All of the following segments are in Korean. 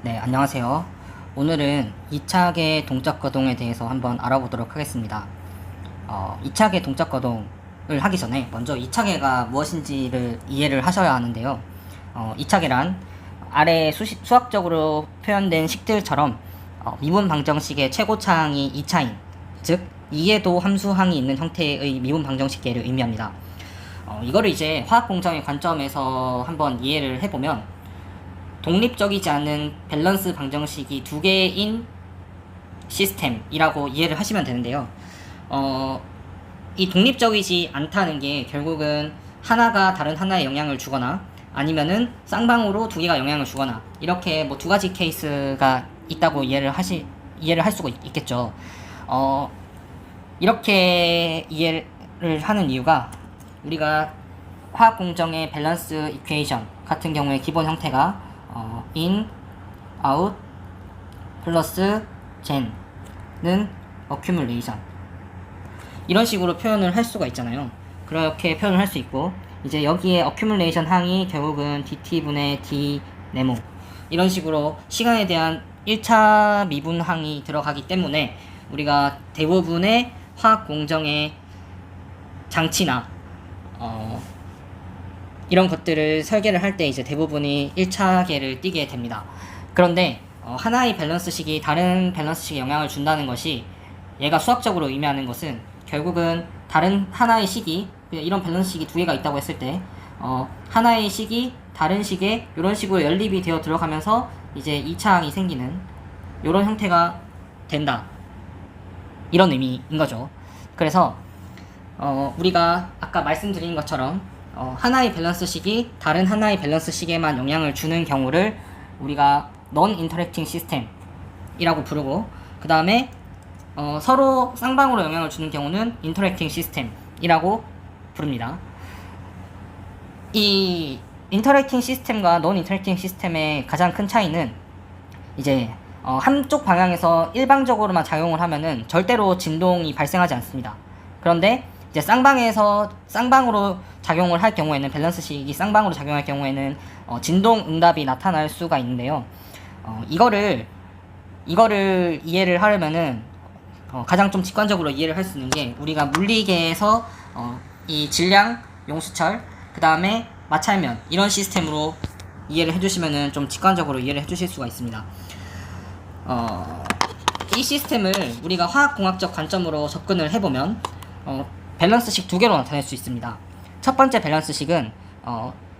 네, 안녕하세요. 오늘은 이차계 동적 거동에 대해서 한번 알아보도록 하겠습니다. 이차계 동적 거동을 하기 전에 먼저 이차계가 무엇인지를 이해를 하셔야 하는데요. 이차계란 아래 수학적으로 표현된 식들처럼 미분 방정식의 최고차항이 2차인, 즉 이해도 함수항이 있는 형태의 미분 방정식계를 의미합니다. 이거를 이제 화학 공정의 관점에서 한번 이해를 해보면 독립적이지 않은 밸런스 방정식이 두 개인 시스템이라고 이해를 하시면 되는데요. 이 독립적이지 않다는 게 결국은 하나가 다른 하나에 영향을 주거나 아니면은 쌍방으로 두 개가 영향을 주거나 이렇게 뭐 두 가지 케이스가 있다고 이해를 할 수가 있겠죠. 이렇게 이해를 하는 이유가 우리가 화학 공정의 밸런스 이퀘이션 같은 경우에 기본 형태가 in, out, 플러스 gen는 accumulation 이런 식으로 표현을 할 수가 있잖아요. 그렇게 표현을 할 수 있고 이제 여기에 accumulation 항이 결국은 dt분의 d 네모 이런 식으로 시간에 대한 1차 미분항이 들어가기 때문에 우리가 대부분의 화학 공정의 장치나 이런 것들을 설계를 할 때 이제 대부분이 1차계를 띠게 됩니다. 그런데 하나의 밸런스식이 다른 밸런스식에 영향을 준다는 것이 얘가 수학적으로 의미하는 것은 결국은 다른 하나의 식이 이런 밸런스식이 두 개가 있다고 했을 때 하나의 식이 다른 식에 이런 식으로 연립이 되어 들어가면서 이제 2차항이 생기는 이런 형태가 된다. 이런 의미인 거죠. 그래서 우리가 아까 말씀드린 것처럼 하나의 밸런스식이 다른 하나의 밸런스식에만 영향을 주는 경우를 우리가 non-interacting system이라고 부르고 그 다음에 서로 쌍방으로 영향을 주는 경우는 interacting system이라고 부릅니다. 이 interacting system과 non-interacting system의 가장 큰 차이는 이제 한쪽 방향에서 일방적으로만 작용을 하면은 절대로 진동이 발생하지 않습니다. 그런데 이제 쌍방으로 작용을 할 경우에는 밸런스식이 쌍방으로 작용할 경우에는 진동 응답이 나타날 수가 있는데요. 이거를 이해를 하려면은 가장 좀 직관적으로 이해를 할 수 있는 게 우리가 물리계에서 이 질량, 용수철, 그 다음에 마찰면 이런 시스템으로 이해를 해주시면은 좀 직관적으로 이해를 해주실 수가 있습니다. 이 시스템을 우리가 화학공학적 관점으로 접근을 해보면 밸런스식 두 개로 나타낼 수 있습니다. 첫 번째 밸런스식은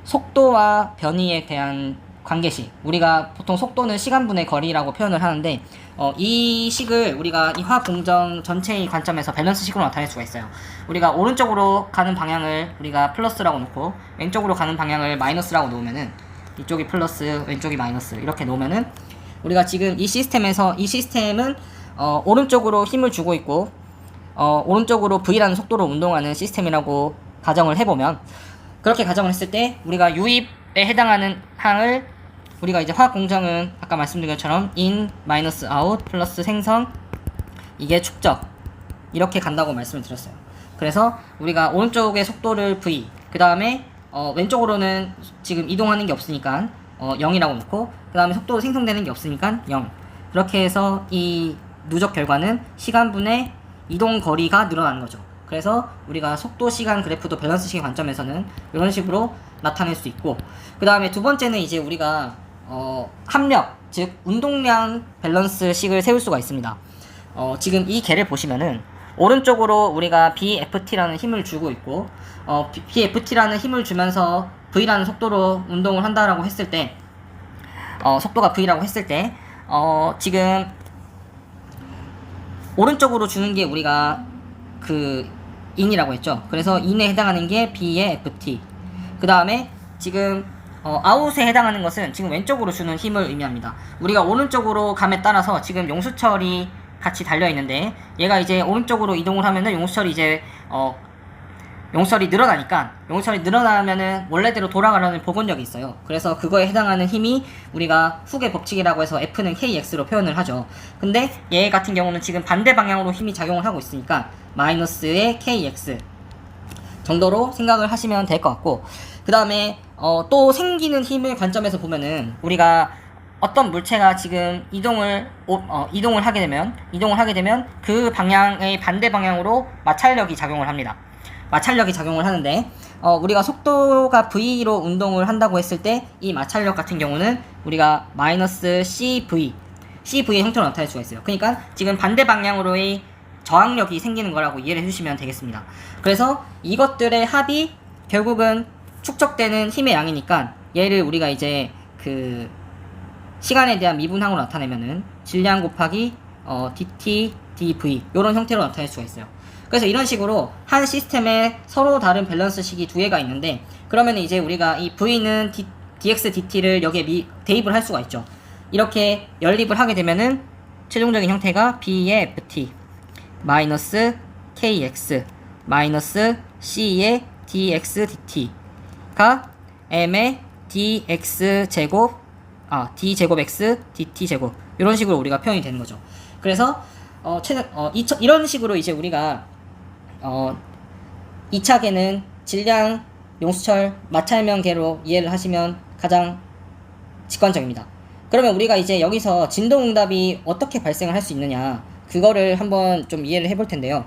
속도와 변이에 대한 관계식. 우리가 보통 속도는 시간분의 거리라고 표현을 하는데 이 식을 우리가 이 화학 공정 전체의 관점에서 밸런스식으로 나타낼 수가 있어요. 우리가 오른쪽으로 가는 방향을 우리가 플러스라고 놓고 왼쪽으로 가는 방향을 마이너스라고 놓으면은 이쪽이 플러스 왼쪽이 마이너스 이렇게 놓으면은 우리가 지금 이 시스템은 오른쪽으로 힘을 주고 있고 오른쪽으로 V라는 속도로 운동하는 시스템이라고 가정을 해보면 그렇게 가정을 했을 때 우리가 유입에 해당하는 항을 우리가 이제 화학 공정은 아까 말씀드린 것처럼 in, 마이너스 out, 플러스 생성 이게 축적 이렇게 간다고 말씀을 드렸어요. 그래서 우리가 오른쪽의 속도를 V 그 다음에 왼쪽으로는 지금 이동하는 게 없으니까 0이라고 놓고 그 다음에 속도 생성되는 게 없으니까 0 그렇게 해서 이 누적 결과는 시간분의 이동 거리가 늘어나는 거죠. 그래서 우리가 속도 시간 그래프도 밸런스식의 관점에서는 이런 식으로 나타낼 수 있고 그 다음에 두 번째는 이제 우리가 합력 즉 운동량 밸런스식을 세울 수가 있습니다. 지금 이 개를 보시면은 오른쪽으로 우리가 BFT라는 힘을 주고 있고 BFT라는 힘을 주면서 V라는 속도로 운동을 한다라고 했을 때 속도가 V라고 했을 때 지금 오른쪽으로 주는 게 우리가 그 in이라고 했죠. 그래서 in에 해당하는 게 B의 FT. 그 다음에 지금 out에 해당하는 것은 지금 왼쪽으로 주는 힘을 의미합니다. 우리가 오른쪽으로 감에 따라서 지금 용수철이 같이 달려 있는데 얘가 이제 오른쪽으로 이동을 하면은 용수철이 이제 용수철이 늘어나면은 원래대로 돌아가려는 복원력이 있어요. 그래서 그거에 해당하는 힘이 우리가 훅의 법칙이라고 해서 F는 KX로 표현을 하죠. 근데 얘 같은 경우는 지금 반대 방향으로 힘이 작용을 하고 있으니까 마이너스의 KX 정도로 생각을 하시면 될 것 같고 그 다음에 또 생기는 힘을 관점에서 보면은 우리가 어떤 물체가 지금 이동을 하게 되면 그 방향의 반대 방향으로 마찰력이 작용을 합니다. 마찰력이 작용을 하는데 우리가 속도가 v로 운동을 한다고 했을 때 이 마찰력 같은 경우는 우리가 마이너스 cv의 형태로 나타낼 수가 있어요. 그러니까 지금 반대 방향으로의 저항력이 생기는 거라고 이해를 해주시면 되겠습니다. 그래서 이것들의 합이 결국은 축적되는 힘의 양이니까 얘를 우리가 이제 그 시간에 대한 미분항으로 나타내면은 질량 곱하기 dt dv 이런 형태로 나타낼 수가 있어요. 그래서 이런 식으로 한 시스템에 서로 다른 밸런스식이 두 개가 있는데, 그러면 이제 우리가 이 v는 dx dt를 여기에 대입을 할 수가 있죠. 이렇게 연립을 하게 되면은 최종적인 형태가 b의 ft 마이너스 kx 마이너스 c의 dx dt가 m의 dx 제곱 d 제곱 x dt 제곱 이런 식으로 우리가 표현이 되는 거죠. 그래서 이런 식으로 이제 우리가 2차계는 질량, 용수철, 마찰명계로 이해를 하시면 가장 직관적입니다. 그러면 우리가 이제 여기서 진동응답이 어떻게 발생을 할 수 있느냐, 그거를 한번 좀 이해를 해볼 텐데요.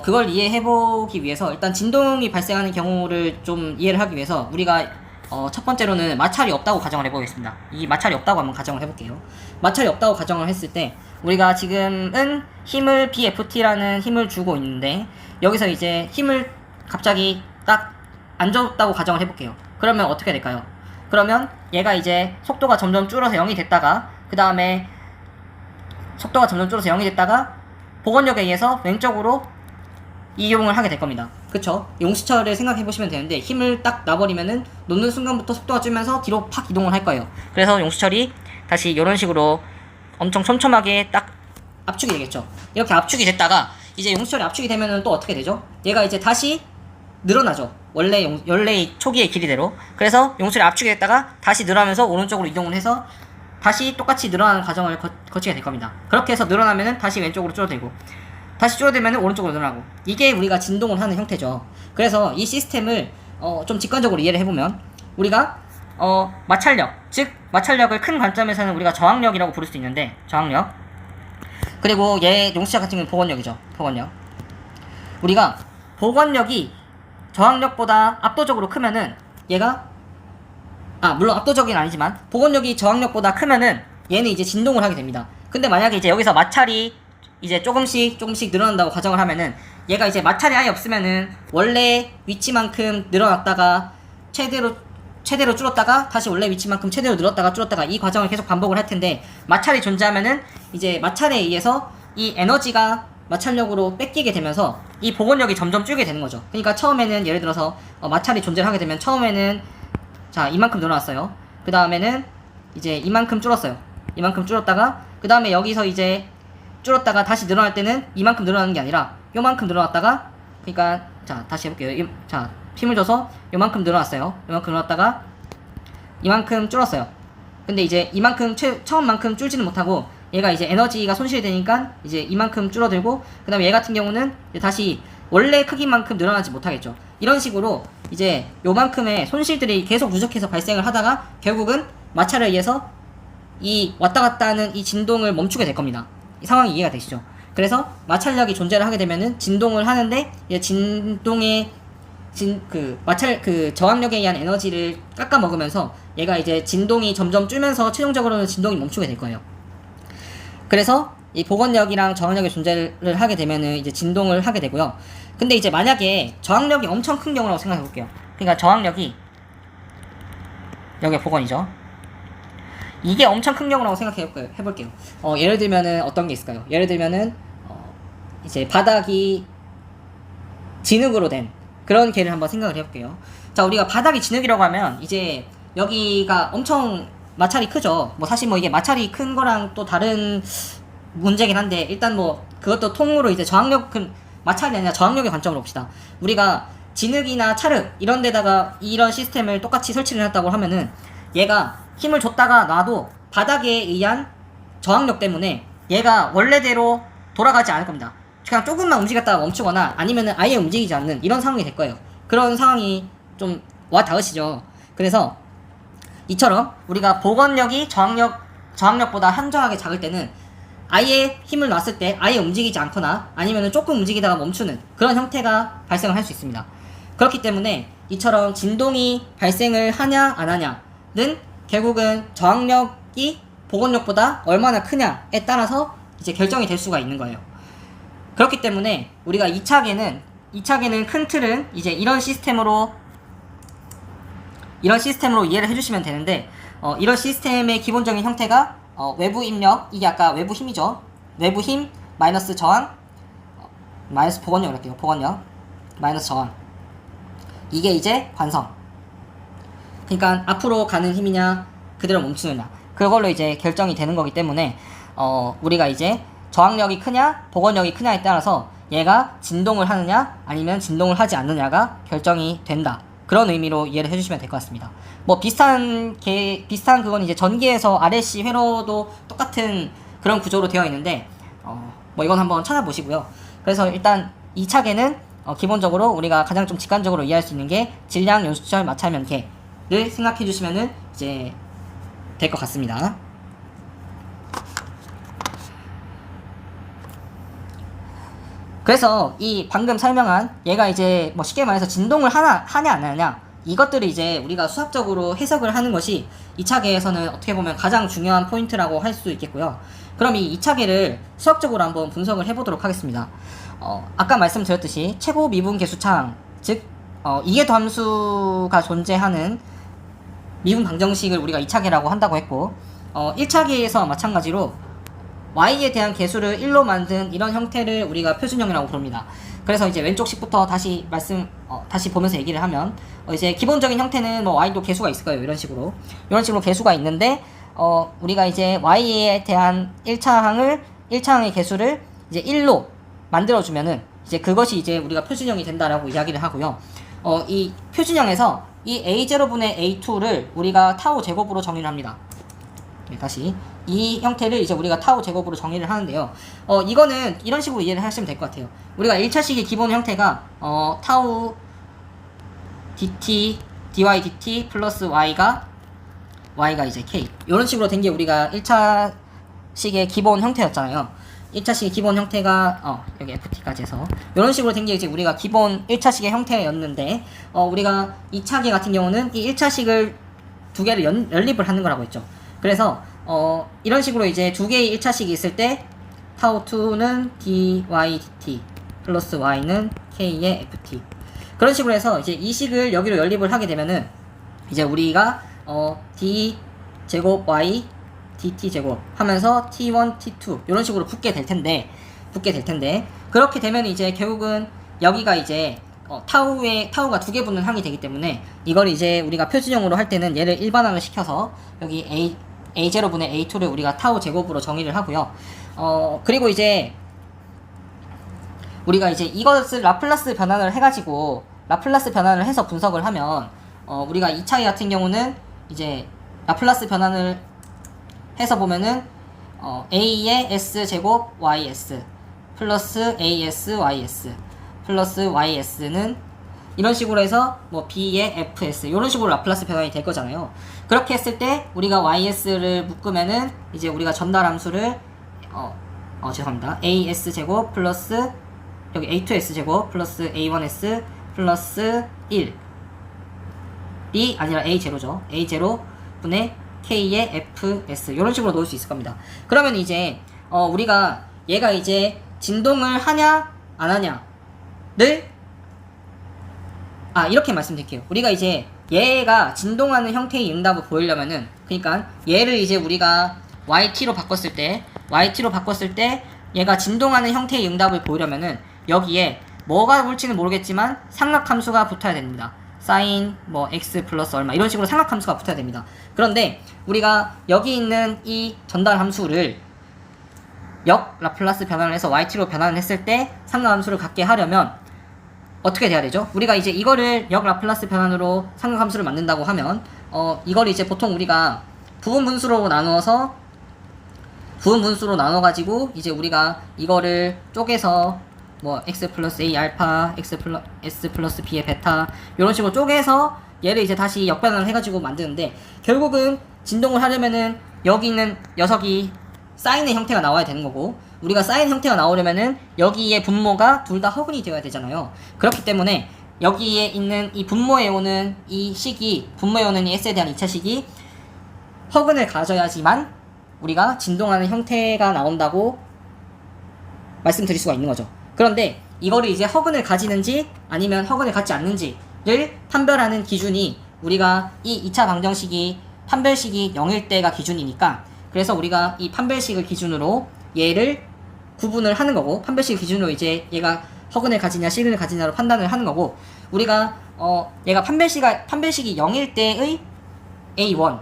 그걸 이해해보기 위해서 일단 진동이 발생하는 경우를 좀 이해를 하기 위해서 우리가 첫 번째로는 마찰이 없다고 가정을 해보겠습니다. 이 마찰이 없다고 한번 가정을 해볼게요. 마찰이 없다고 가정을 했을 때 우리가 지금은 힘을 BFT라는 힘을 주고 있는데, 여기서 이제 힘을 갑자기 딱 안 줬다고 가정을 해볼게요. 그러면 어떻게 될까요? 그러면 얘가 이제 속도가 점점 줄어서 0이 됐다가, 그 다음에 속도가 점점 줄어서 0이 됐다가 복원력에 의해서 왼쪽으로 이용을 하게 될 겁니다. 그쵸? 용수철을 생각해 보시면 되는데, 힘을 딱 놔버리면은 놓는 순간부터 속도가 줄면서 뒤로 팍 이동을 할 거예요. 그래서 용수철이 다시 이런 식으로 엄청 촘촘하게 딱 압축이 되겠죠. 이렇게 압축이 됐다가 이제 용수철이 압축이 되면은 또 어떻게 되죠? 얘가 이제 다시 늘어나죠. 원래의 초기의 길이대로. 그래서 용수철이 압축이 됐다가 다시 늘어나면서 오른쪽으로 이동을 해서 다시 똑같이 늘어나는 과정을 거치게 될 겁니다. 그렇게 해서 늘어나면은 다시 왼쪽으로 줄어들고, 다시 줄어들면 오른쪽으로 늘어나고, 이게 우리가 진동을 하는 형태죠. 그래서 이 시스템을 좀 직관적으로 이해를 해보면 우리가 마찰력, 즉 마찰력을 큰 관점에서는 우리가 저항력이라고 부를 수 있는데, 저항력, 그리고 얘 용수철 같은 경우는 복원력이죠. 복원력. 우리가 복원력이 저항력보다 압도적으로 크면은 얘가 물론 압도적인 아니지만 복원력이 저항력보다 크면은 얘는 이제 진동을 하게 됩니다. 근데 만약에 이제 여기서 마찰이 이제 조금씩 늘어난다고 가정을 하면은 얘가 이제 마찰이 아예 없으면은 원래 위치만큼 늘어났다가 최대로 줄었다가 다시 원래 위치만큼 최대로 늘었다가 줄었다가 이 과정을 계속 반복을 할 텐데, 마찰이 존재하면은 이제 마찰에 의해서 이 에너지가 마찰력으로 뺏기게 되면서 이 복원력이 점점 줄게 되는 거죠. 그러니까 처음에는 예를 들어서 마찰이 존재를 하게 되면 처음에는 자 이만큼 늘어났어요. 그 다음에는 이제 이만큼 줄었어요. 이만큼 줄었다가 그 다음에 여기서 이제 줄었다가 다시 늘어날 때는 이만큼 늘어나는 게 아니라 요만큼 늘어났다가, 그러니까 자 다시 해볼게요. 자 힘을 줘서 요만큼 늘어났어요. 요만큼 늘어났다가 이만큼 줄었어요. 근데 이제 이만큼 처음만큼 줄지는 못하고 얘가 이제 에너지가 손실이 되니까 이제 이만큼 줄어들고, 그 다음에 얘 같은 경우는 이제 다시 원래 크기만큼 늘어나지 못하겠죠. 이런 식으로 이제 요만큼의 손실들이 계속 누적해서 발생을 하다가 결국은 마찰에 의해서 이 왔다 갔다 하는 이 진동을 멈추게 될 겁니다. 이 상황이 이해가 되시죠? 그래서 마찰력이 존재를 하게 되면은 진동을 하는데, 진동의 저항력에 의한 에너지를 깎아 먹으면서 얘가 이제 진동이 점점 줄면서 최종적으로는 진동이 멈추게 될 거예요. 그래서 이 복원력이랑 저항력이 존재를 하게 되면은 이제 진동을 하게 되고요. 근데 이제 만약에 저항력이 엄청 큰 경우라고 생각해 볼게요. 그러니까 저항력이 여기가 복원이죠. 이게 엄청 큰 경우라고 생각해 볼게요. 예를 들면은 어떤 게 있을까요? 예를 들면은 이제 바닥이 진흙으로 된 그런 개를 한번 생각을 해볼게요. 자, 우리가 바닥이 진흙이라고 하면 이제 여기가 엄청 마찰이 크죠. 뭐 사실 뭐 이게 마찰이 큰 거랑 또 다른 문제긴 한데, 일단 뭐 그것도 통으로 이제 마찰이 아니라 저항력의 관점으로 봅시다. 우리가 진흙이나 찰흙 이런 데다가 이런 시스템을 똑같이 설치를 했다고 하면은 얘가 힘을 줬다가 놔도 바닥에 의한 저항력 때문에 얘가 원래대로 돌아가지 않을 겁니다. 그냥 조금만 움직였다가 멈추거나 아니면은 아예 움직이지 않는 이런 상황이 될 거예요. 그런 상황이 좀 와 닿으시죠? 그래서 이처럼 우리가 복원력이 저항력 저항력보다 한정하게 작을 때는 아예 힘을 놨을 때 아예 움직이지 않거나 아니면 조금 움직이다가 멈추는 그런 형태가 발생을 할 수 있습니다. 그렇기 때문에 이처럼 진동이 발생을 하냐 안 하냐는 결국은 저항력이 복원력보다 얼마나 크냐에 따라서 이제 결정이 될 수가 있는 거예요. 그렇기 때문에 우리가 2차계는 큰 틀은 이제 이런 시스템으로 이해를 해주시면 되는데, 이런 시스템의 기본적인 형태가 외부 입력, 이게 아까 외부 힘이죠. 외부 힘 마이너스 저항, 마이너스 복원력 이렇게요. 복원력 마이너스 저항. 이게 이제 관성. 그러니까 앞으로 가는 힘이냐 그대로 멈추느냐 그걸로 이제 결정이 되는 거기 때문에 우리가 이제 저항력이 크냐 복원력이 크냐에 따라서 얘가 진동을 하느냐 아니면 진동을 하지 않느냐가 결정이 된다. 그런 의미로 이해를 해주시면 될 것 같습니다. 뭐 비슷한 그건 이제 전기에서 RLC 회로도 똑같은 그런 구조로 되어 있는데 뭐 이건 한번 찾아보시고요. 그래서 일단 2차계는 기본적으로 우리가 가장 좀 직관적으로 이해할 수 있는 게 질량, 연수철, 마찰, 면계를 생각해 주시면은 이제 될 것 같습니다. 그래서 이 방금 설명한 얘가 이제 뭐 쉽게 말해서 진동을 하냐 안 하냐 이것들을 이제 우리가 수학적으로 해석을 하는 것이 2차계에서는 어떻게 보면 가장 중요한 포인트라고 할 수 있겠고요. 그럼 이 2차계를 수학적으로 한번 분석을 해보도록 하겠습니다. 아까 말씀드렸듯이 최고 미분 계수창, 즉 이계도 함수가 존재하는 미분 방정식을 우리가 2차계라고 한다고 했고 1차계에서 마찬가지로 y에 대한 계수를 1로 만든 이런 형태를 우리가 표준형이라고 부릅니다. 그래서 이제 왼쪽 식부터 다시 다시 보면서 얘기를 하면 이제 기본적인 형태는 뭐 y도 계수가 있을 거예요. 이런 식으로 계수가 있는데 우리가 이제 y에 대한 1차항의 계수를 이제 1로 만들어주면은 이제 그것이 이제 우리가 표준형이 된다라고 이야기를 하고요. 이 표준형에서 이 a0분의 a2를 우리가 타우 제곱으로 정의를 합니다. 다시 이 형태를 이제 우리가 타우 제곱으로 정의를 하는데요. 이거는 이런 식으로 이해를 하시면 될 것 같아요. 우리가 1차식의 기본 형태가 타우 dt dy dt 플러스 y가 이제 k 이런 식으로 된 게 우리가 1차식의 기본 형태였잖아요. 1차식의 기본 형태가 여기 ft까지 해서 이런 식으로 된 게 이제 우리가 기본 1차식의 형태였는데 우리가 2차계 같은 경우는 이 1차식을 두 개를 연립을 하는 거라고 했죠. 그래서 이런 식으로 이제 두 개의 1차식이 있을 때 타우2는 dy dt 플러스 y는 k의 ft 그런 식으로 해서 이제 이 식을 여기로 연립을 하게 되면은 이제 우리가 d 제곱 y dt 제곱 하면서 t1 t2 이런 식으로 붙게 될 텐데 그렇게 되면 이제 결국은 여기가 이제 타우가 두 개 붙는 항이 되기 때문에 이걸 이제 우리가 표준형으로 할 때는 얘를 일반항을 시켜서 여기 a0분의 a2를 우리가 타우 제곱으로 정의를 하고요. 그리고 이제 우리가 이제 이것을 라플라스 변환을 해서 분석을 하면 우리가 2차계 같은 경우는 이제 라플라스 변환을 해서 보면은 a의 s제곱 ys 플러스 as ys 플러스 ys는 이런 식으로 해서 뭐 b의 fs 이런 식으로 라플라스 변환이 될 거잖아요. 그렇게 했을 때 우리가 ys를 묶으면은 이제 우리가 전달 함수를 죄송합니다. as 제곱 플러스 여기 a2s 제곱 플러스 a1s 플러스 1이 아니라 a0죠. a0분의 k의 fs 이런 식으로 놓을 수 있을 겁니다. 그러면 이제 우리가 얘가 이제 진동을 하냐 안 하냐를 이렇게 말씀드릴게요. 우리가 이제 얘가 진동하는 형태의 응답을 보이려면은 그러니까 얘를 이제 우리가 yt로 바꿨을 때 얘가 진동하는 형태의 응답을 보이려면은 여기에 뭐가 올지는 모르겠지만 삼각함수가 붙어야 됩니다. 사인 뭐 x 플러스 얼마 이런 식으로 삼각함수가 붙어야 됩니다. 그런데 우리가 여기 있는 이 전달 함수를 역 라플라스 변환을 해서 yt로 변환을 했을 때 삼각함수를 갖게 하려면 어떻게 돼야 되죠? 우리가 이제 이거를 역 라플라스 변환으로 삼각함수를 만든다고 하면 이걸 이제 보통 우리가 부분 분수로 나눠가지고 이제 우리가 이거를 쪼개서 뭐 x 플러스 a 알파 s 플러스 b의 베타 이런 식으로 쪼개서 얘를 이제 다시 역변환을 해가지고 만드는데 결국은 진동을 하려면은 여기 있는 녀석이 사인의 형태가 나와야 되는 거고, 우리가 사인 형태가 나오려면은 여기에 분모가 둘 다 허근이 되어야 되잖아요. 그렇기 때문에 여기에 있는 이 분모에 오는 이 식이, 분모에 오는 이 s에 대한 2차식이 허근을 가져야지만 우리가 진동하는 형태가 나온다고 말씀드릴 수가 있는 거죠. 그런데 이거를 이제 허근을 가지는지 아니면 허근을 갖지 않는지를 판별하는 기준이, 우리가 이 2차 방정식이 판별식이 0일 때가 기준이니까, 그래서 우리가 이 판별식을 기준으로 얘를 구분을 하는 거고, 판별식 기준으로 이제 얘가 허근을 가지냐 실근을 가지냐로 판단을 하는 거고, 우리가 얘가 판별식이 0일 때의 A1,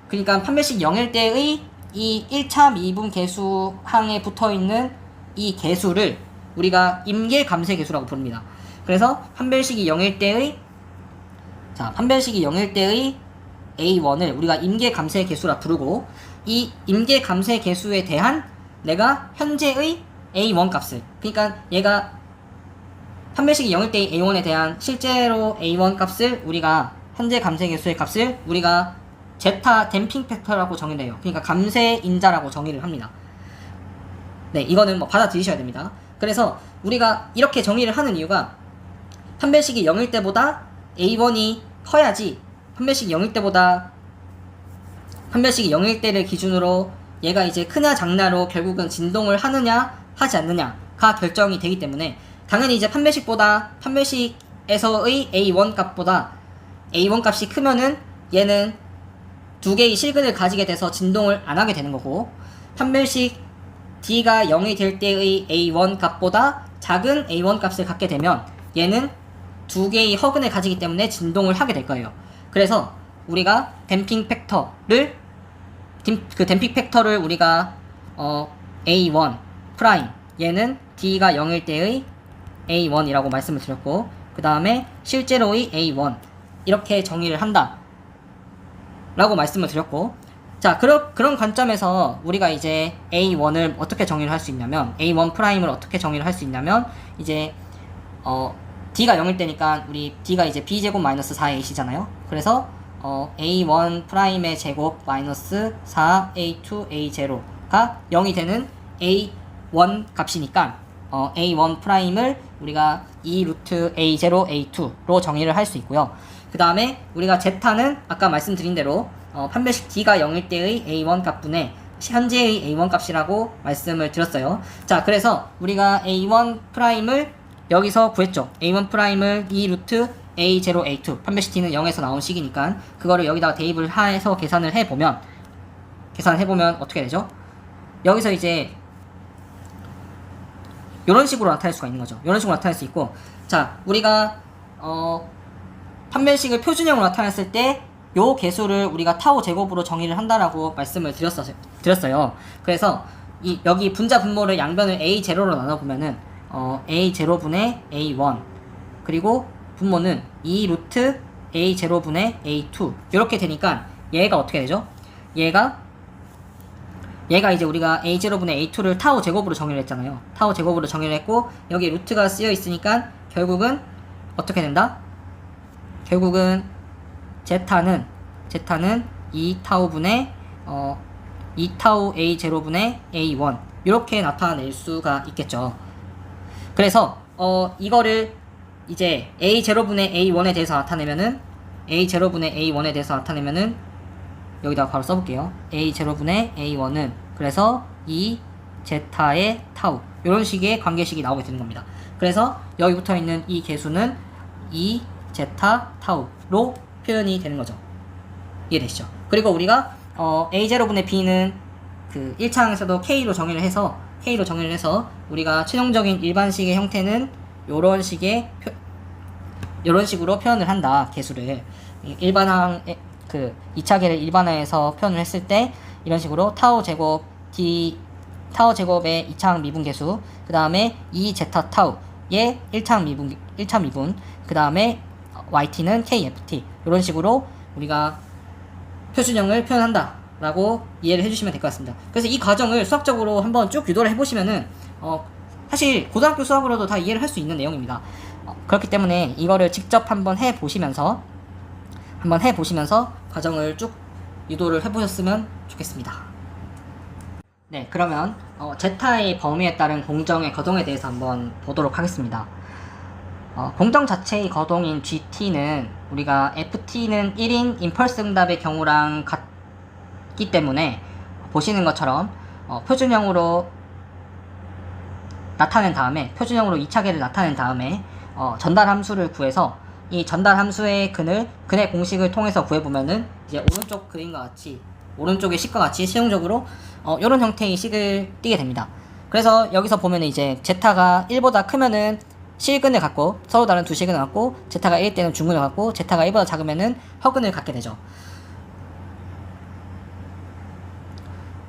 그러니까 판별식 0일 때의 이 1차 미분 계수항에 붙어있는 이 계수를 우리가 임계감세 계수라고 부릅니다. 그래서 판별식이 0일 때의 A1을 우리가 임계감세 계수라 부르고, 이 임계감세 계수에 대한 내가 현재의 A1 값을, 그러니까 얘가 판별식이 0일 때의 A1에 대한 실제로 A1 값을, 우리가 현재 감세 계수의 값을 우리가 제타 댐핑 팩터라고 정의를 해요. 그러니까 감세인자라고 정의를 합니다. 네, 이거는 뭐 받아들이셔야 됩니다. 그래서 우리가 이렇게 정의를 하는 이유가, 판별식이 0일 때보다 A1이 커야지, 판별식이 0일 때를 기준으로 얘가 이제 크냐 작냐로 결국은 진동을 하느냐 하지 않느냐가 결정이 되기 때문에, 당연히 이제 판별식에서의 A1 값보다 A1 값이 크면은 얘는 두 개의 실근을 가지게 돼서 진동을 안 하게 되는 거고, 판별식 D가 0이 될 때의 A1 값보다 작은 A1 값을 갖게 되면 얘는 두 개의 허근을 가지기 때문에 진동을 하게 될 거예요. 그래서 우리가 댐핑 팩터를 우리가 A1 프라임, 얘는 D가 0일 때의 A1이라고 말씀을 드렸고, 그 다음에 실제로의 A1 이렇게 정의를 한다 라고 말씀을 드렸고, 자, 그런 관점에서 우리가 이제 A1을 어떻게 정의를 할 수 있냐면, A1 프라임을 어떻게 정의를 할 수 있냐면, 이제 D가 0일 때니까 우리 D가 이제 B제곱 마이너스 4AC잖아요. 그래서 A1 프라임의 제곱 마이너스 4A2A0가 0이 되는 A1 값이니까 A1 프라임을 우리가 2루트 A0 A2로 정의를 할 수 있고요. 그 다음에 우리가 제타는 아까 말씀드린 대로 판별식 D가 0일 때의 A1 값분의 현재의 A1 값이라고 말씀을 드렸어요. 자, 그래서 우리가 A1 프라임을 여기서 구했죠. A1 프라임을 2루트 A0 A2, 판별식 D는 0에서 나온 식이니까 그거를 여기다가 대입을 해서 계산을 해보면 어떻게 되죠? 여기서 이제 이런 식으로 나타낼 수가 있는 거죠. 이런 식으로 나타낼 수 있고, 자, 우리가 판별식을 표준형으로 나타냈을 때 요 개수를 우리가 타오 제곱으로 정의를 한다라고 말씀을 드렸어요. 그래서 여기 분자 분모를 양변을 A0로 나눠보면은 A0분의 A1 그리고 분모는 2루트 A0분의 A2 이렇게 되니까 얘가 어떻게 되죠? 얘가 이제 우리가 A0분의 A2를 타오 제곱으로 정의를 했잖아요. 타오 제곱으로 정의를 했고, 여기 루트가 쓰여 있으니까 결국은 어떻게 된다? 결국은 제타는 2타오분의 2타오 A0분의 A1 이렇게 나타낼 수가 있겠죠. 그래서 이거를 이제 A0분의 A1에 대해서 나타내면은 여기다가 바로 써볼게요. A0분의 A1은 그래서 2제타의 타우, 이런 식의 관계식이 나오게 되는 겁니다. 그래서 여기 붙어 있는 이 계수는 2제타 타우로 표현이 되는 거죠. 이해되시죠? 그리고 우리가 A0분의 B는 그 1차항에서도 K로 정의를 해서 우리가 최종적인 일반식의 형태는 요런 식으로 표현을 한다. 계수를 일반항 그 2차계를 일반화해서 표현을 했을 때 이런 식으로 타오 제곱의 2차항 미분 계수, 그 다음에 2제타 타우의 1차 미분, 그 다음에 YT는 KFT, 이런 식으로 우리가 표준형을 표현한다 라고 이해를 해주시면 될 것 같습니다. 그래서 이 과정을 수학적으로 한번 쭉 유도를 해보시면은 사실 고등학교 수학으로도 다 이해를 할 수 있는 내용입니다. 그렇기 때문에 이거를 직접 한번 해보시면서 과정을 쭉 유도를 해보셨으면 좋겠습니다. 네, 그러면 제타의 범위에 따른 공정의 거동에 대해서 한번 보도록 하겠습니다. 공정 자체의 거동인 GT는 우리가 FT는 1인 임펄스 응답의 경우랑 같기 때문에 보시는 것처럼 표준형으로 나타낸 다음에 표준형으로 2차계를 나타낸 다음에 전달 함수를 구해서 이 전달 함수의 근의 공식을 통해서 구해보면은 이제 오른쪽 그림과 같이 오른쪽의 식과 같이 최종적으로 이런 형태의 식을 띠게 됩니다. 그래서 여기서 보면은 이제 제타가 1보다 크면은 실근을 갖고 서로 다른 두 실근을 갖고 제타가 1일 때는 중근을 갖고 제타가 1보다 작으면은 허근을 갖게 되죠.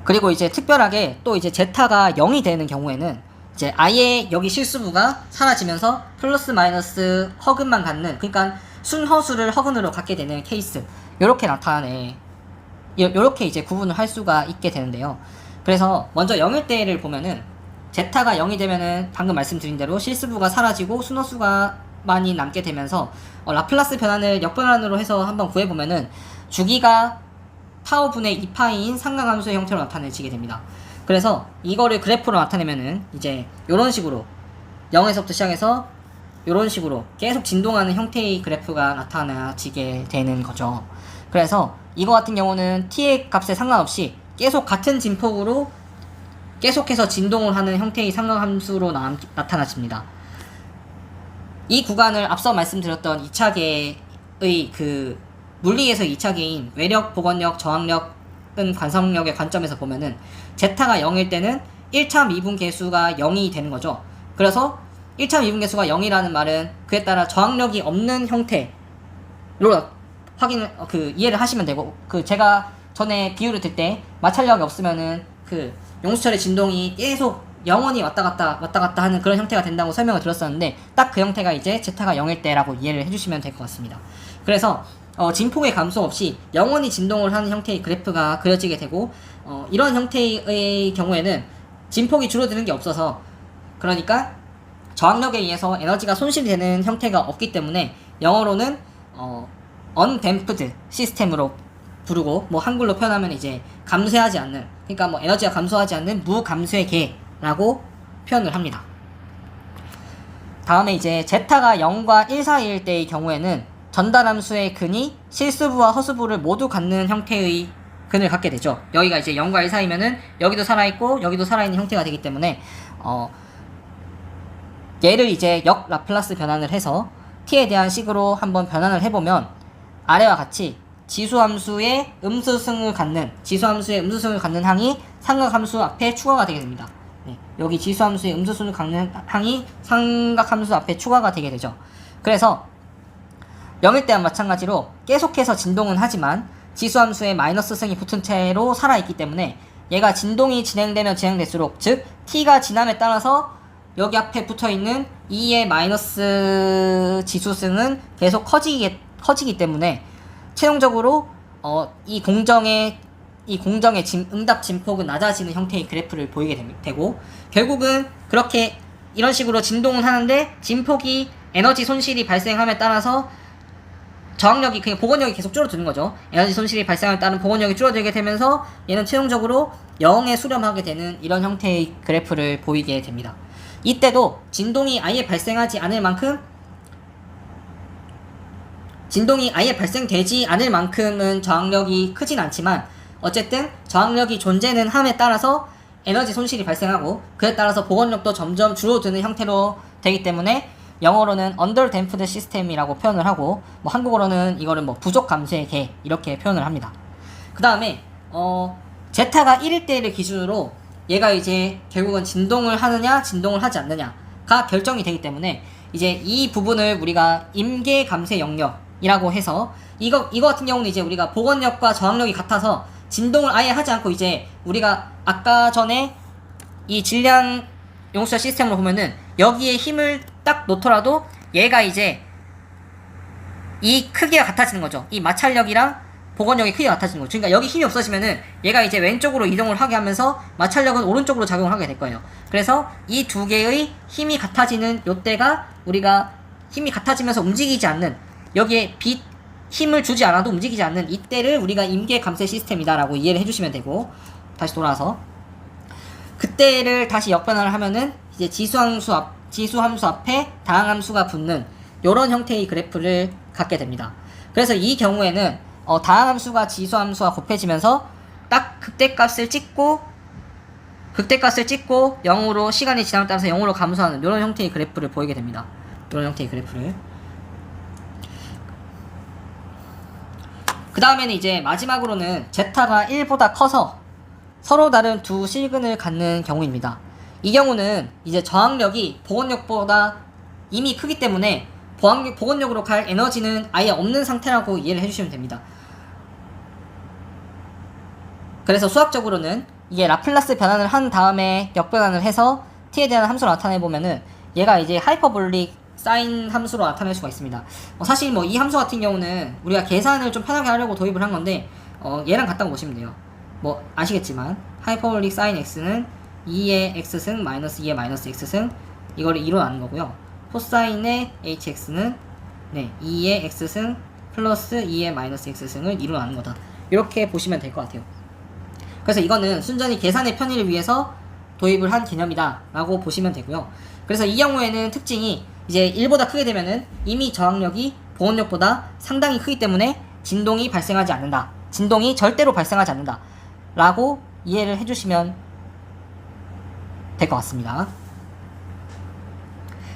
그리고 이제 특별하게 또 이제 제타가 0이 되는 경우에는 이제 아예 여기 실수부가 사라지면서 플러스 마이너스 허근만 갖는, 그러니까 순허수를 허근으로 갖게 되는 케이스, 요렇게 나타내, 요렇게 이제 구분을 할 수가 있게 되는데요. 그래서 먼저 0일 때를 보면은 제타가 0이 되면은 방금 말씀드린 대로 실수부가 사라지고 순허수가 많이 남게 되면서 라플라스 변환을 역변환으로 해서 한번 구해보면은 주기가 타오분의 2파이인 삼각함수의 형태로 나타내지게 됩니다. 그래서 이거를 그래프로 나타내면은 이제 요런 식으로 0에서부터 시작해서 요런 식으로 계속 진동하는 형태의 그래프가 나타나지게 되는 거죠. 그래서 이거 같은 경우는 t의 값에 상관없이 계속 같은 진폭으로 계속해서 진동을 하는 형태의 삼각함수로 나타나집니다. 이 구간을 앞서 말씀드렸던 2차계의 그 물리에서 2차계인 외력, 보건력, 저항력은 관성력의 관점에서 보면은 제타가 0일 때는 1차 미분계수가 0이 되는 거죠. 그래서 1차 미분계수가 0이라는 말은 그에 따라 저항력이 없는 형태로 이해를 하시면 되고, 제가 전에 비유를 들 때 마찰력이 없으면은 용수철의 진동이 계속 영원히 왔다 갔다 하는 그런 형태가 된다고 설명을 드렸었는데, 딱 그 형태가 이제 제타가 0일 때라고 이해를 해주시면 될 것 같습니다. 그래서 진폭의 감소 없이 영원히 진동을 하는 형태의 그래프가 그려지게 되고, 이런 형태의 경우에는 진폭이 줄어드는 게 없어서, 그러니까 저항력에 의해서 에너지가 손실이 되는 형태가 없기 때문에 영어로는 undamped 시스템으로 부르고, 뭐 한글로 표현하면 이제 감쇄하지 않는, 그러니까 뭐 에너지가 감소하지 않는 무감쇄계라고 표현을 합니다. 다음에 이제 제타가 0과 1 사이일 때의 경우에는 전달함수의 근이 실수부와 허수부를 모두 갖는 형태의 근을 갖게 되죠. 여기가 이제 0과 1 사이면은 여기도 살아있고 여기도 살아있는 형태가 되기 때문에 얘를 이제 역 라플라스 변환을 해서 t에 대한 식으로 한번 변환을 해보면 아래와 같이 지수함수의 음수승을 갖는 항이 삼각함수 앞에 추가가 되게 됩니다. 네, 여기 지수함수의 음수승을 갖는 항이 삼각함수 앞에 추가가 되게 되죠. 그래서 0일 때와 마찬가지로 계속해서 진동은 하지만 지수함수에 마이너스 승이 붙은 채로 살아있기 때문에 얘가 진동이 진행되면 진행될수록, 즉 t가 지남에 따라서 여기 앞에 붙어있는 2의 마이너스 지수승은 계속 커지기 때문에 최종적으로 이 공정의 응답 진폭은 낮아지는 형태의 그래프를 보이게 되고, 결국은 그렇게 이런 식으로 진동은 하는데 진폭이 에너지 손실이 발생함에 따라서 저항력이, 그냥 복원력이 계속 줄어드는 거죠. 에너지 손실이 발생함에 따른 복원력이 줄어들게 되면서 얘는 최종적으로 0에 수렴하게 되는 이런 형태의 그래프를 보이게 됩니다. 이때도 진동이 아예 발생되지 않을 만큼은 저항력이 크진 않지만, 어쨌든 저항력이 존재는 함에 따라서 에너지 손실이 발생하고 그에 따라서 복원력도 점점 줄어드는 형태로 되기 때문에 영어로는 underdamped 시스템이라고 표현을 하고, 뭐 한국어로는 이거를 뭐 부족 감쇄의 계 이렇게 표현을 합니다. 그 다음에 제타가 1일 때를 기준으로 얘가 이제 결국은 진동을 하느냐 진동을 하지 않느냐가 결정이 되기 때문에 이제 이 부분을 우리가 임계 감쇄 영역이라고 해서, 이거 같은 경우는 이제 우리가 복원력과 저항력이 같아서 진동을 아예 하지 않고, 이제 우리가 아까 전에 이 질량 용수철 시스템으로 보면은 여기에 힘을 딱 놓더라도 얘가 이제 이 크기가 같아지는 거죠. 이 마찰력이랑 복원력의 크기가 같아지는 거죠. 그러니까 여기 힘이 없어지면은 얘가 이제 왼쪽으로 이동을 하게 하면서 마찰력은 오른쪽으로 작용을 하게 될 거예요. 그래서 이 두 개의 힘이 같아지는 요때가 우리가 힘이 같아지면서 움직이지 않는, 여기에 힘을 주지 않아도 움직이지 않는 이때를 우리가 임계 감쇄 시스템이다라고 이해를 해주시면 되고, 다시 돌아와서 그때를 다시 역변화를 하면은 이제 지수함수 앞에 다항함수가 붙는 요런 형태의 그래프를 갖게 됩니다. 그래서 이 경우에는 다항함수가 지수함수와 곱해지면서 딱 극대값을 찍고 0으로 시간이 지남에 따라서 0으로 감소하는 요런 형태의 그래프를 보이게 됩니다. 요런 형태의 그래프를. 그 다음에는 이제 마지막으로는 제타가 1보다 커서 서로 다른 두 실근을 갖는 경우입니다. 이 경우는 이제 저항력이 보건력보다 이미 크기 때문에 보건력으로 갈 에너지는 아예 없는 상태라고 이해를 해주시면 됩니다. 그래서 수학적으로는 이게 라플라스 변환을 한 다음에 역변환을 해서 t에 대한 함수로 나타내보면은 얘가 이제 하이퍼볼릭 사인 함수로 나타낼 수가 있습니다. 사실 뭐 이 함수 같은 경우는 우리가 계산을 좀 편하게 하려고 도입을 한 건데 얘랑 같다고 보시면 돼요. 뭐 아시겠지만 하이퍼볼릭 사인 x는 2의 x승 마이너스 2의 마이너스 x승 이거를 2로 나눈 거고요. 코사인의 hx는 2의 x승 플러스 2의 마이너스 x승을 2로 나눈 거다. 이렇게 보시면 될 것 같아요. 그래서 이거는 순전히 계산의 편의를 위해서 도입을 한 개념이다 라고 보시면 되고요. 그래서 이 경우에는 특징이 이제 1보다 크게 되면은 이미 저항력이 보온력보다 상당히 크기 때문에 진동이 발생하지 않는다. 진동이 절대로 발생하지 않는다 라고 이해를 해주시면 될 것 같습니다.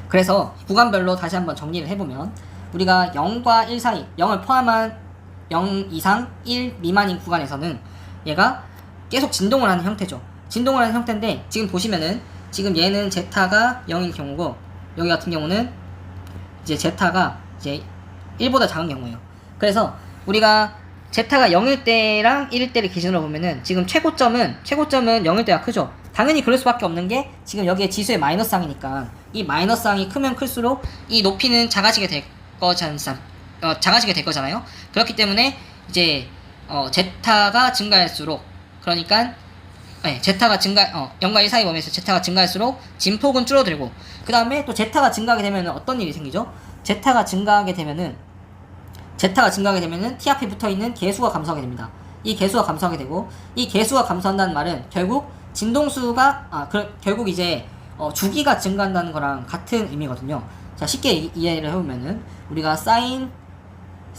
그래서 구간별로 다시 한번 정리를 해보면 우리가 0과 1 사이, 0을 포함한 0 이상 1 미만인 구간에서는 얘가 계속 진동을 하는 형태죠. 진동을 하는 형태인데 지금 보시면은 지금 얘는 제타가 0인 경우고 여기 같은 경우는 이제 제타가 이제 1보다 작은 경우예요. 그래서 우리가 제타가 0일 때랑 1일 때를 기준으로 보면은 지금 최고점은 0일 때가 크죠. 당연히 그럴 수밖에 없는 게 지금 여기에 지수의 마이너스 항이니까 이 마이너스 항이 크면 클수록 이 높이는 작아지게 될 거잖아요. 그렇기 때문에 이제 제타가 증가할수록 그러니까 제타가 0과 1 사이 범위에서 제타가 증가할수록 진폭은 줄어들고 그 다음에 또 제타가 증가하게 되면 어떤 일이 생기죠? 제타가 증가하게 되면은 T 앞에 붙어있는 개수가 감소하게 됩니다. 이 개수가 감소하게 되고 이 개수가 감소한다는 말은 결국 진동수가 결국 이제 주기가 증가한다는 거랑 같은 의미거든요. 자, 쉽게 이해를 해보면은 우리가 사인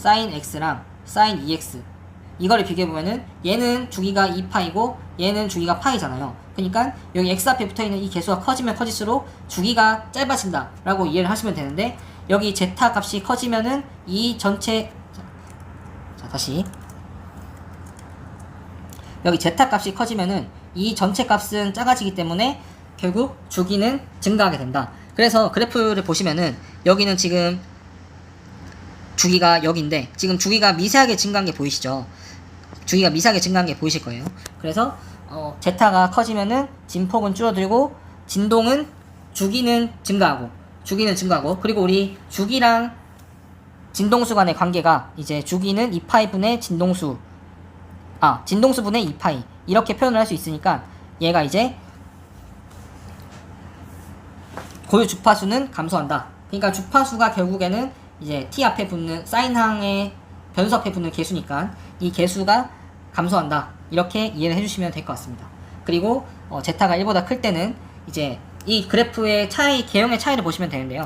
x랑 사인 2x 이거를 비교해보면은 얘는 주기가 2파이고 얘는 주기가 파이잖아요. 그러니까 여기 x 앞에 붙어있는 이 개수가 커지면 커질수록 주기가 짧아진다 라고 이해를 하시면 되는데 여기 제타 값이 커지면은 이 전체 다시 여기 제타 값이 커지면은 이 전체 값은 작아지기 때문에 결국 주기는 증가하게 된다. 그래서 그래프를 보시면은 여기는 지금 주기가 여기인데 지금 주기가 미세하게 증가한 게 보이시죠? 주기가 미세하게 증가한 게 보이실 거예요. 그래서 제타가 커지면은 진폭은 줄어들고 주기는 증가하고 그리고 우리 주기랑 진동수 간의 관계가 이제 주기는 2파이 분의 진동수 분의 2파이 이렇게 표현을 할 수 있으니까 얘가 이제 고유 주파수는 감소한다. 그러니까 주파수가 결국에는 이제 t 앞에 붙는 사인항의 변수 앞에 붙는 개수니까 이 개수가 감소한다. 이렇게 이해를 해주시면 될 것 같습니다. 그리고 제타가 1보다 클 때는 이제 이 그래프의 개형의 차이를 보시면 되는데요.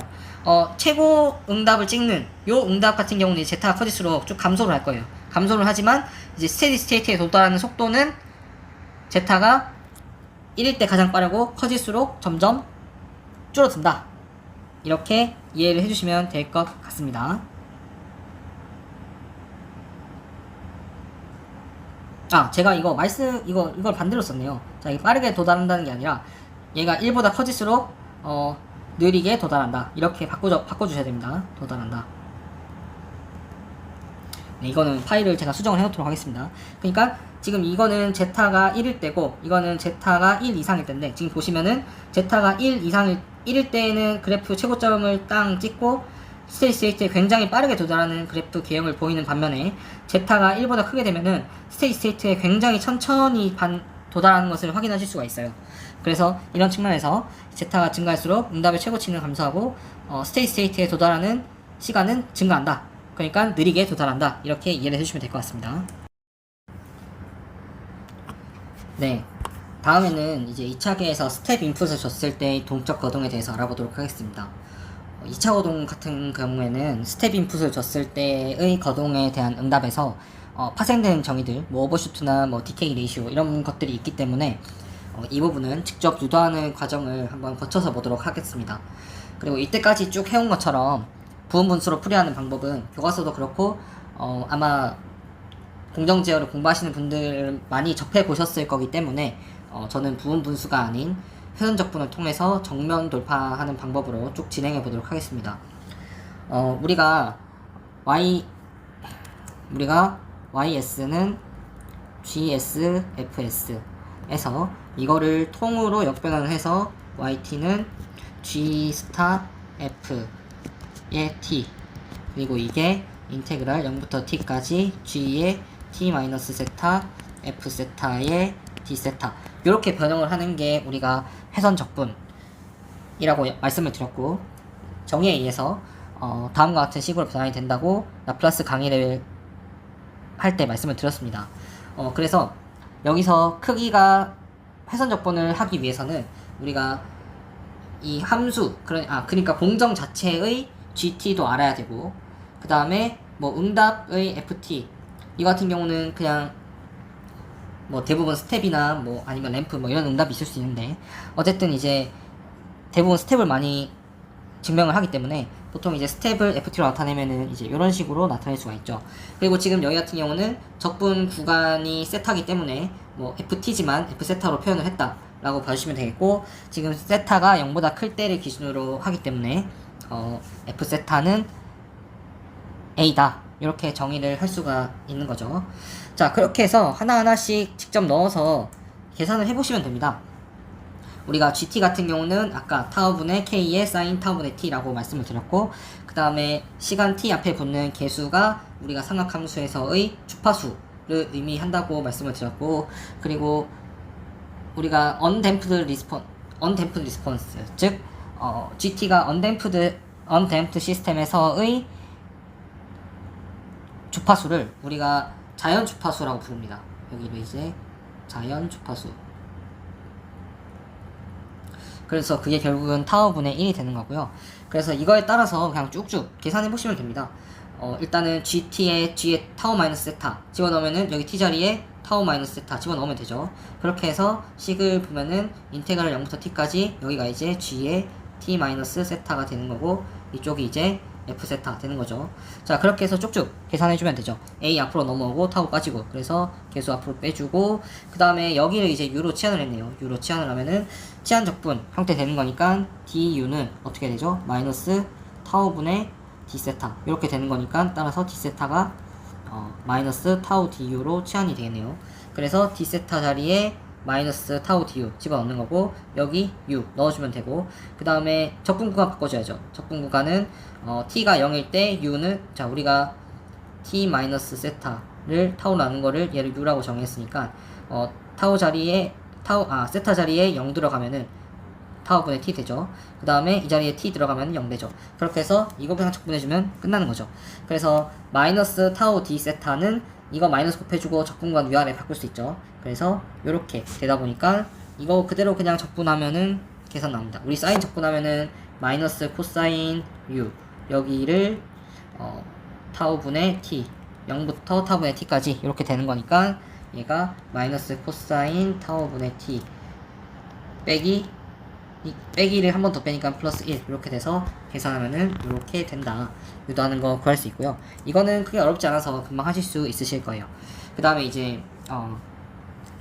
최고 응답을 찍는 요 응답 같은 경우는 제타가 커질수록 쭉 감소를 할 거예요. 감소를 하지만 이제 스테디 스테이트에 도달하는 속도는 제타가 1일 때 가장 빠르고 커질수록 점점 줄어든다. 이렇게 이해를 해주시면 될 것 같습니다. 제가 이걸 반대로 썼네요. 자, 이게 빠르게 도달한다는 게 아니라 얘가 1보다 커질수록 느리게 도달한다. 이렇게 바꿔주셔야 됩니다. 도달한다. 네, 이거는 파일을 제가 수정을 해놓도록 하겠습니다. 그러니까 지금 이거는 제타가 1일 때고 이거는 제타가 1 이상일 때인데 지금 보시면은 제타가 1일 때에는 그래프 최고점을 땅 찍고 스테디 스테이트에 굉장히 빠르게 도달하는 그래프 개형을 보이는 반면에 제타가 1보다 크게 되면은 스테디 스테이트에 굉장히 천천히 도달하는 것을 확인하실 수가 있어요. 그래서 이런 측면에서 제타가 증가할수록 응답의 최고치는 감소하고 스테디 스테이트에 도달하는 시간은 증가한다. 그러니까 느리게 도달한다. 이렇게 이해를 해주시면 될 것 같습니다. 네. 다음에는 이제 2차계에서 스텝 인풋을 줬을 때 동적 거동에 대해서 알아보도록 하겠습니다. 2차 거동 같은 경우에는 스텝 인풋을 줬을 때의 거동에 대한 응답에서 파생되는 정의들, 뭐 오버슈트나 뭐 디케이 레이시오 이런 것들이 있기 때문에 이 부분은 직접 유도하는 과정을 한번 거쳐서 보도록 하겠습니다. 그리고 이때까지 쭉 해온 것처럼 부분 분수로 풀이하는 방법은 교과서도 그렇고 아마 공정 제어를 공부하시는 분들 많이 접해 보셨을 거기 때문에 저는 부분 분수가 아닌 회선 적분을 통해서 정면 돌파하는 방법으로 쭉 진행해 보도록 하겠습니다. 우리가 YS는 GS, FS에서 이거를 통으로 역변환을 해서 YT는 G 스타 F의 T, 그리고 이게 인테그랄 0부터 T까지 G의 T 마이너스 세타 F 세타의 D 세타, 이렇게 변형을 하는 게 우리가 회선 적분이라고 말씀을 드렸고, 정의에 의해서 다음과 같은 식으로 변환이 된다고 라플라스 강의를 할 때 말씀을 드렸습니다. 그래서 여기서 크기가 회선 적분을 하기 위해서는 우리가 이 함수, 그러니까 공정 자체의 GT도 알아야 되고, 그 다음에 뭐 응답의 FT, 이 같은 경우는 그냥 뭐 대부분 스텝이나 뭐 아니면 램프 뭐 이런 응답이 있을 수 있는데, 어쨌든 이제 대부분 스텝을 많이 증명을 하기 때문에 보통 이제 스텝을 FT로 나타내면은 이제 이런 식으로 나타낼 수가 있죠. 그리고 지금 여기 같은 경우는 적분 구간이 세타기 때문에 뭐 FT지만 F세타로 표현을 했다 라고 봐주시면 되겠고, 지금 세타가 0보다 클 때를 기준으로 하기 때문에 F세타는 A다, 이렇게 정의를 할 수가 있는 거죠. 자, 그렇게 해서 하나하나씩 직접 넣어서 계산을 해보시면 됩니다. 우리가 GT 같은 경우는 아까 타워분의 K의 사인 타워분의 T라고 말씀을 드렸고, 그 다음에 시간 T 앞에 붙는 계수가 우리가 삼각함수에서의 주파수를 의미한다고 말씀을 드렸고, 그리고 우리가 언댐프드 리스폰스, 즉 GT가 언댐프드 시스템에서의 주파수를 우리가 자연 주파수라고 부릅니다. 여기로 이제 자연 주파수. 그래서 그게 결국은 타워분의 1이 되는 거고요. 그래서 이거에 따라서 그냥 쭉쭉 계산해 보시면 됩니다. 일단은 G의 타워 마이너스 세타 집어넣으면은 여기 T 자리에 타워 마이너스 세타 집어넣으면 되죠. 그렇게 해서 식을 보면은 인테그랄 0부터 T까지 여기가 이제 G의 T 마이너스 세타가 되는 거고, 이쪽이 이제 F 세타 되는 거죠. 자, 그렇게 해서 쭉쭉 계산해주면 되죠. A 앞으로 넘어오고 타워 빠지고, 그래서 계수 앞으로 빼주고, 그 다음에 여기를 이제 U로 치환을 했네요. U로 치환을 하면은 치환 적분 형태 되는 거니까 DU는 어떻게 되죠? 마이너스 타워분의 D 세타, 이렇게 되는 거니까 따라서 D 세타가 마이너스 타우 DU로 치환이 되겠네요. 그래서 D 세타 자리에 마이너스 타우 DU 집어넣는 거고, 여기 U 넣어주면 되고, 그 다음에 적분 구간 바꿔줘야죠. 적분 구간은 T가 0일 때 U는, 자, 우리가 T 마이너스 세타를 타우로 나눈 거를 얘를 U라고 정했으니까 타우 자리에 세타 자리에 0 들어가면은 타워분의 T 되죠. 그 다음에 이 자리에 T 들어가면 0 되죠. 그렇게 해서 이거 그냥 적분해주면 끝나는 거죠. 그래서 마이너스 타워 D 세타는 이거 마이너스 곱해주고 적분과 위아래 바꿀 수 있죠. 그래서 이렇게 되다 보니까 이거 그대로 그냥 적분하면은 계산 나옵니다. 우리 사인 적분하면은 마이너스 코사인 U, 여기를 타워분의 T, 0부터 타워분의 T까지 이렇게 되는 거니까 얘가 마이너스 코사인 타워분의 T 빼기를 한 번 더 빼니까 플러스 1, 이렇게 돼서 계산하면은 이렇게 된다. 유도하는 거 구할 수 있고요. 이거는 크게 어렵지 않아서 금방 하실 수 있으실 거예요. 그 다음에 이제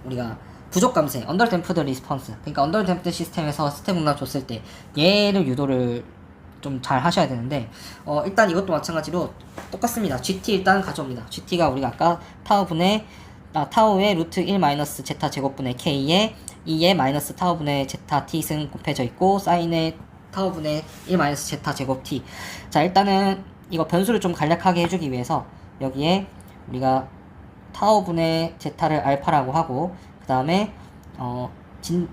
우리가 부족 감세, 언더댐프드 리스폰스, 그러니까 언더댐프드 시스템에서 스텝 응답 줬을 때 얘를 유도를 좀 잘 하셔야 되는데, 일단 이것도 마찬가지로 똑같습니다. GT 일단 가져옵니다. GT가 우리가 아까 타워의 루트 1 마이너스 제타 제곱분의 K에 2의 마이너스 타워분의 제타 T승 곱해져 있고, 사인의 타워분의 1 마이너스 제타 제곱 T. 자, 일단은 이거 변수를 좀 간략하게 해주기 위해서 여기에 우리가 타워분의 제타를 알파라고 하고, 그 다음에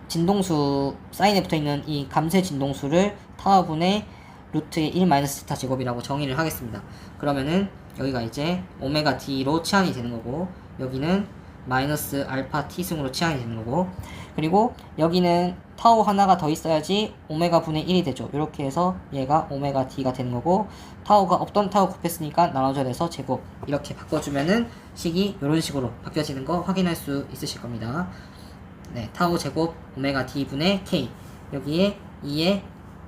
진동수 사인에 붙어있는 이 감쇄 진동수를 타워분의 루트 1 마이너스 제타 제곱이라고 정의를 하겠습니다. 그러면은 여기가 이제 오메가 D로 치환이 되는 거고, 여기는 마이너스 알파 T 승으로 치환이 되는 거고, 그리고 여기는 타우 하나가 더 있어야지 오메가 분의 1이 되죠. 이렇게 해서 얘가 오메가 D가 되는 거고, 타우가 없던 타우 곱했으니까 나눠줘야 돼서 제곱, 이렇게 바꿔주면은 식이 이런 식으로 바뀌어지는 거 확인할 수 있으실 겁니다. 네, 타우 제곱 오메가 D 분의 K, 여기에 2에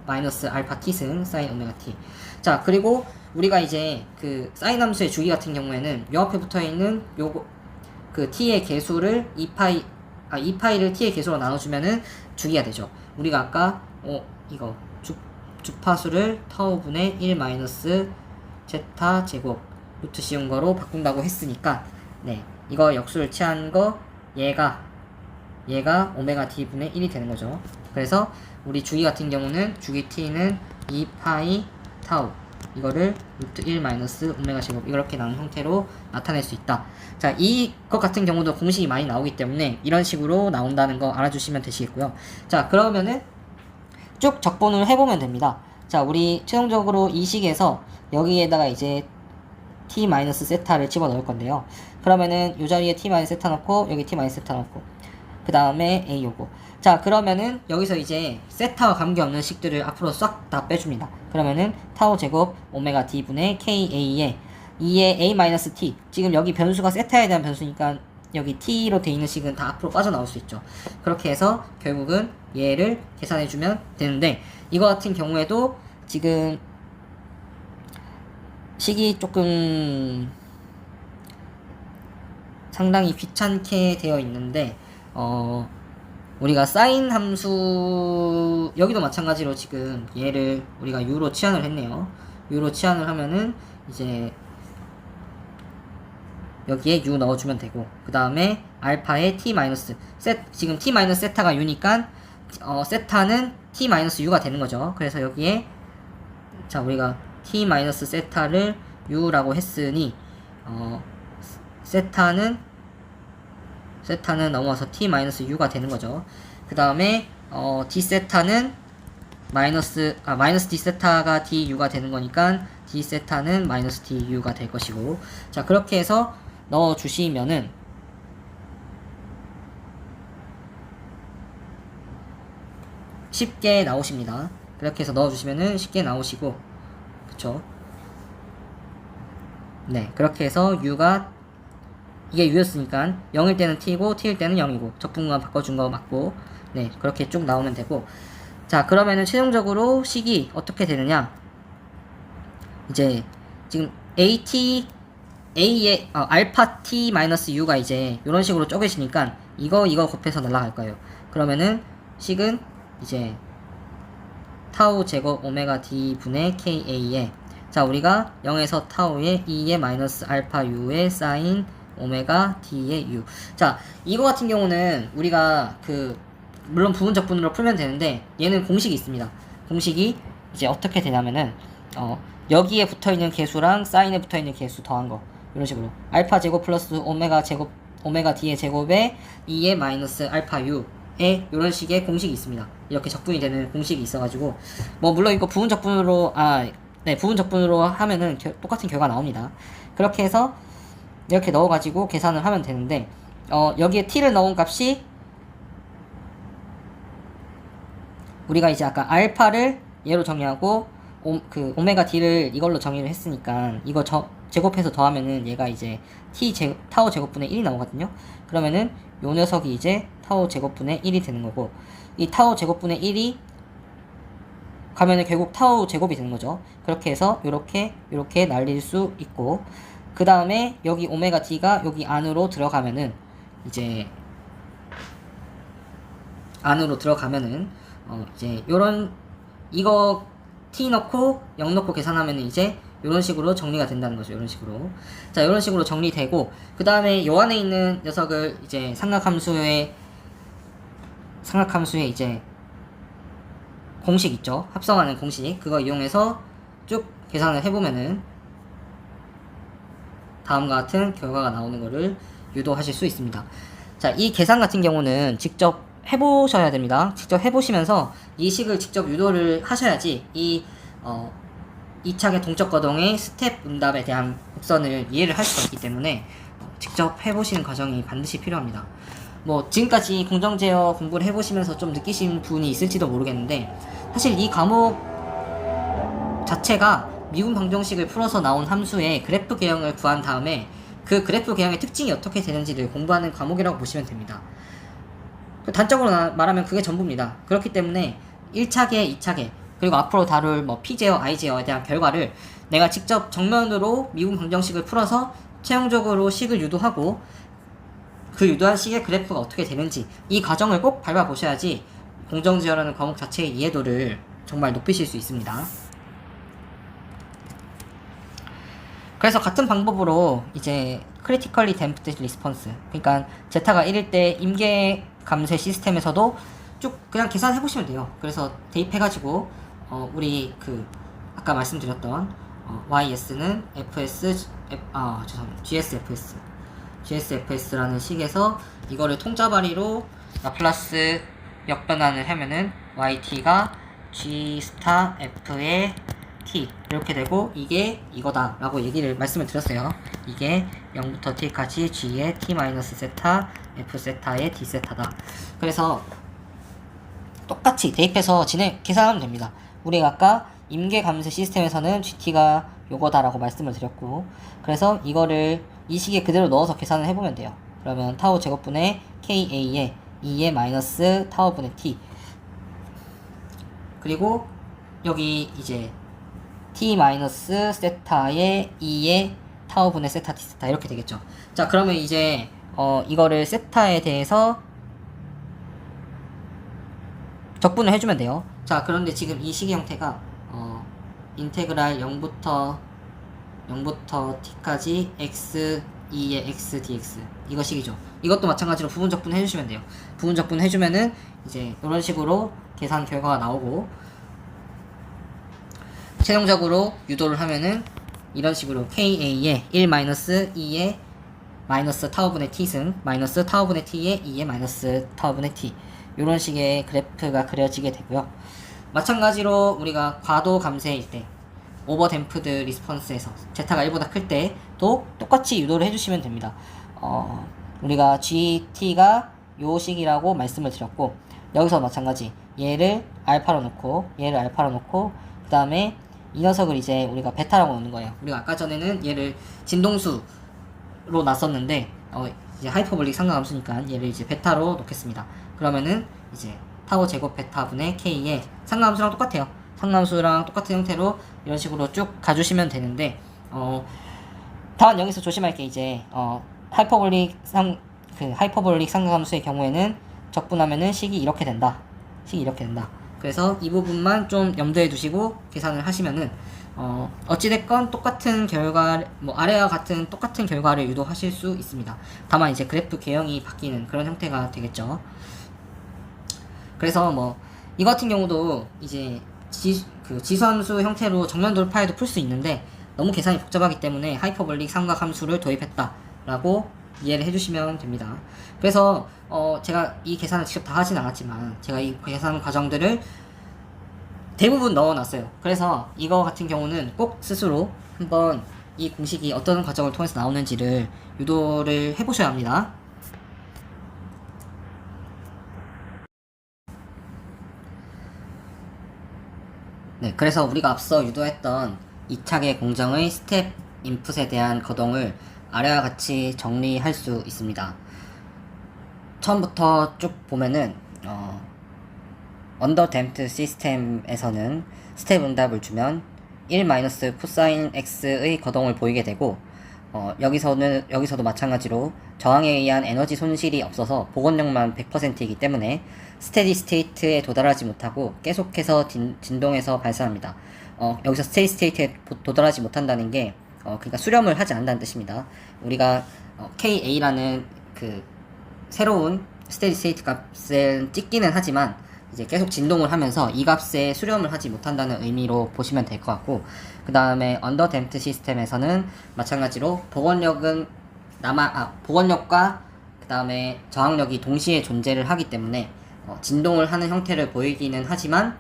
마이너스 알파 T승 사인 오메가 T. 자, 그리고 우리가 이제 그 사인 함수의 주기 같은 경우에는 요 앞에 붙어 있는 요거 그 T의 개수를 2파이를 T의 개수로 나눠주면은 주기가 되죠. 우리가 아까 이거 주파수를 타우분의 1 마이너스 제타 제곱 루트 씌운 거로 바꾼다고 했으니까, 네, 이거 역수를 취한 거 얘가 오메가 D분의 1이 되는 거죠. 그래서 우리 주기 같은 경우는 주기 T는 2파이 타우, 이거를 루트 1 마이너스 오메가 제곱, 이렇게 나눈 형태로 나타낼 수 있다. 자, 이것 같은 경우도 공식이 많이 나오기 때문에 이런 식으로 나온다는 거 알아주시면 되시겠고요. 자, 그러면은 쭉 적분을 해보면 됩니다. 자, 우리 최종적으로 이 식에서 여기에다가 이제 t 마이너스 세타를 집어 넣을 건데요. 그러면은 이 자리에 t 마이너스 세타 넣고, 여기 t 마이너스 세타 넣고, 그 다음에 a 요거. 자, 그러면은 여기서 이제 세타와 관계없는 식들을 앞으로 싹 다 빼줍니다. 그러면은 타우 제곱 오메가 d 분의 ka에 2의 a 마이너스 t, 지금 여기 변수가 세타에 대한 변수니까 여기 t로 돼 있는 식은 다 앞으로 빠져나올 수 있죠. 그렇게 해서 결국은 얘를 계산해주면 되는데, 이거 같은 경우에도 지금 식이 조금 상당히 귀찮게 되어 있는데, 우리가 사인 함수, 여기도 마찬가지로 지금 얘를 우리가 u로 치환을 했네요. u로 치환을 하면은 이제 여기에 u 넣어주면 되고, 그 다음에 알파에 t 마이너스 지금 t 마이너스 세타가 u니까 세타는 t 마이너스 u가 되는 거죠. 그래서 여기에 자, 우리가 t 마이너스 세타를 u라고 했으니 세타는 넘어서 t 마이너스 u가 되는 거죠. 그 다음에 d 세타는 마이너스 d 세타가 du가 되는 거니까 d 세타는 마이너스 du가 될 것이고, 자, 그렇게 해서 넣어 주시면은 쉽게 나오십니다. 그렇게 해서 넣어 주시면은 쉽게 나오시고, 그쵸? 네, 그렇게 해서 u가, 이게 u였으니까 0일 때는 t고 t일 때는 0이고 적분과 바꿔준 거 맞고, 네, 그렇게 쭉 나오면 되고. 자, 그러면은 최종적으로 식이 어떻게 되느냐, 이제 지금 a의 알파 t 마이너스 u가 이제 이런 식으로 쪼개지니까 이거 곱해서 날라갈 거예요. 그러면은 식은 이제 타우 제곱 오메가 d 분의 ka에, 자, 우리가 0에서 타우에 2의 마이너스 알파 u의 사인 오메가 d의 u. 자, 이거 같은 경우는 우리가 물론 부분적분으로 풀면 되는데, 얘는 공식이 있습니다. 공식이 이제 어떻게 되냐면은 여기에 붙어있는 개수랑 사인에 붙어있는 개수 더한 거, 이런 식으로 알파 제곱 플러스 오메가 제곱 오메가 d의 제곱에 2의 마이너스 알파 u에 이런 식의 공식이 있습니다. 이렇게 적분이 되는 공식이 있어가지고, 뭐 물론 이거 부분적분으로 부분적분으로 하면은 똑같은 결과 나옵니다. 그렇게 해서 이렇게 넣어가지고 계산을 하면 되는데, 여기에 t를 넣은 값이 우리가 이제 아까 알파를 얘로 정의하고 오메가 d를 이걸로 정의를 했으니까 이거 제곱해서 더하면은 얘가 이제 타우 제곱분의 1이 나오거든요. 그러면은 요 녀석이 이제 타우 제곱분의 1이 되는 거고, 이 타우 제곱분의 1이 가면은 결국 타우 제곱이 되는 거죠. 그렇게 해서 요렇게 날릴 수 있고, 그 다음에 여기 오메가 d가 여기 안으로 들어가면은 이제 이제 이거 t 넣고 0 넣고 계산하면은 이제 요런 식으로 정리가 된다는 거죠. 요런 식으로. 자, 요런 식으로 정리되고, 그 다음에 요 안에 있는 녀석을 이제 삼각함수의 이제 공식 있죠. 합성하는 공식. 그거 이용해서 쭉 계산을 해보면은 다음과 같은 결과가 나오는 거를 유도하실 수 있습니다. 자, 이 계산 같은 경우는 직접 해보셔야 됩니다. 직접 해보시면서 이 식을 직접 유도를 하셔야지 이 2차계 동적 거동의 스텝 응답에 대한 곡선을 이해를 할 수가 있기 때문에 직접 해보시는 과정이 반드시 필요합니다. 뭐 지금까지 공정 제어 공부를 해보시면서 좀 느끼신 부분이 있을지도 모르겠는데, 사실 이 과목 자체가 미분 방정식을 풀어서 나온 함수의 그래프 개형을 구한 다음에 그 그래프 개형의 특징이 어떻게 되는지를 공부하는 과목이라고 보시면 됩니다. 단적으로 말하면 그게 전부입니다. 그렇기 때문에 1차계, 2차계, 그리고 앞으로 다룰 뭐 P제어, I제어에 대한 결과를 내가 직접 정면으로 미분 방정식을 풀어서 최종적으로 식을 유도하고 그 유도한 식의 그래프가 어떻게 되는지 이 과정을 꼭 밟아보셔야지 공정제어라는 과목 자체의 이해도를 정말 높이실 수 있습니다. 그래서 같은 방법으로 이제 critically damped response, 그러니까 제타가 1일 때 임계 감쇄 시스템에서도 쭉 그냥 계산해보시면 돼요. 그래서 대입해가지고 우리 그 아까 말씀드렸던 YS는 GSFS라는 식에서 이거를 통짜 발의로 라플라스 역변환을 하면은 YT가 G 스타 F의 T 이렇게 되고 이게 이거다 라고 말씀을 드렸어요. 이게 0부터 T까지 G의 T 마이너스 세타 F 세타의 D 세타다. 그래서 똑같이 대입해서 계산하면 됩니다. 우리가 아까 임계 감쇄 시스템에서는 GT가 요거다라고 말씀을 드렸고, 그래서 이거를 이 식에 그대로 넣어서 계산을 해보면 돼요. 그러면 타우 제곱분의 KA의 2의 마이너스 타우분의 T, 그리고 여기 이제 T 마이너스 세타의 2의 타우분의 세타 T 세타 이렇게 되겠죠. 자, 그러면 이제 이거를 세타에 대해서 적분을 해주면 돼요. 자, 그런데 지금 이 식의 형태가 인테그랄 0부터 t까지 x 2의 x dx 이거 식이죠. 이것도 마찬가지로 부분 적분 해주시면 돼요. 부분 적분 해주면은 이제 이런 식으로 계산 결과가 나오고, 최종적으로 유도를 하면은 이런 식으로 KA의 1 마이너스 2의 마이너스 타우분의 t승 마이너스 타우분의 t의 2의 마이너스 타우분의 t, 이런 식의 그래프가 그려지게 되고요. 마찬가지로 우리가 과도 감쇄일 때 오버댐프드 리스폰스에서 제타가 1보다 클 때도 똑같이 유도를 해주시면 됩니다. 우리가 GT가 요 식이라고 말씀을 드렸고, 여기서 마찬가지 얘를 알파로 놓고 그 다음에 이 녀석을 이제 우리가 베타라고 놓는 거예요. 우리가 아까 전에는 얘를 진동수로 놨었는데 이제 하이퍼볼릭 상가함수니까 얘를 이제 베타로 놓겠습니다. 그러면은 이제 타워 제곱 베타분의 K의 상가함수랑 똑같아요. 상가함수랑 똑같은 형태로 이런 식으로 쭉 가주시면 되는데, 다만 여기서 조심할 게 이제 하이퍼볼릭 상가함수의 경우에는 적분하면은 식이 이렇게 된다. 그래서 이 부분만 좀 염두에 두시고 계산을 하시면은 어찌됐건 똑같은 결과, 아래와 같은 똑같은 결과를 유도하실 수 있습니다. 다만 이제 그래프 개형이 바뀌는 그런 형태가 되겠죠. 그래서 이 같은 경우도 이제 지수함수 형태로 정면 돌파해도 풀 수 있는데 너무 계산이 복잡하기 때문에 하이퍼볼릭 삼각함수를 도입했다라고 이해를 해주시면 됩니다. 그래서 제가 이 계산을 직접 다 하진 않았지만 제가 이 계산 과정들을 대부분 넣어놨어요. 그래서 이거 같은 경우는 꼭 스스로 한번 이 공식이 어떤 과정을 통해서 나오는지를 유도를 해보셔야 합니다. 네, 그래서 우리가 앞서 유도했던 2차계 공정의 스텝 인풋에 대한 거동을 아래와 같이 정리할 수 있습니다. 처음부터 쭉 보면은 언더 댐프드 시스템에서는 스텝 응답을 주면 1 마이너스 코사인 x의 거동을 보이게 되고, 여기서도 마찬가지로 저항에 의한 에너지 손실이 없어서 복원력만 100%이기 때문에 스테디 스테이트에 도달하지 못하고 계속해서 진동해서 발생합니다. 여기서 스테디 스테이트에 도달하지 못한다는 게 그러니까 수렴을 하지 않는다는 뜻입니다. 우리가 KA라는 그 새로운 스테디 스테이트 값을 찍기는 하지만 이제 계속 진동을 하면서 이 값에 수렴을 하지 못한다는 의미로 보시면 될 것 같고, 그 다음에 언더 댐프드 시스템에서는 마찬가지로 복원력과 그 다음에 저항력이 동시에 존재를 하기 때문에 진동을 하는 형태를 보이기는 하지만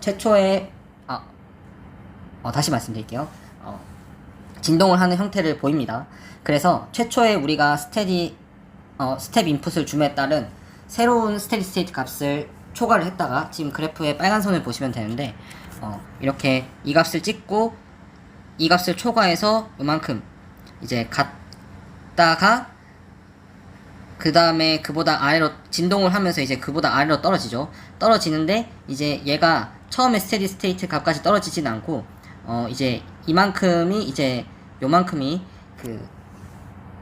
최초의 다시 말씀드릴게요. 진동을 하는 형태를 보입니다. 그래서 최초에 우리가 스텝 인풋을 줌에 따른 새로운 스테디 스테이트 값을 초과를 했다가 지금 그래프의 빨간 선을 보시면 되는데 이렇게 이 값을 찍고 이 값을 초과해서 이만큼 이제 갔다가 그 다음에 그보다 아래로 진동을 하면서 이제 그보다 아래로 떨어지는데 이제 얘가 처음에 스테디 스테이트 값까지 떨어지진 않고 이제 이만큼이 이제 요만큼이 그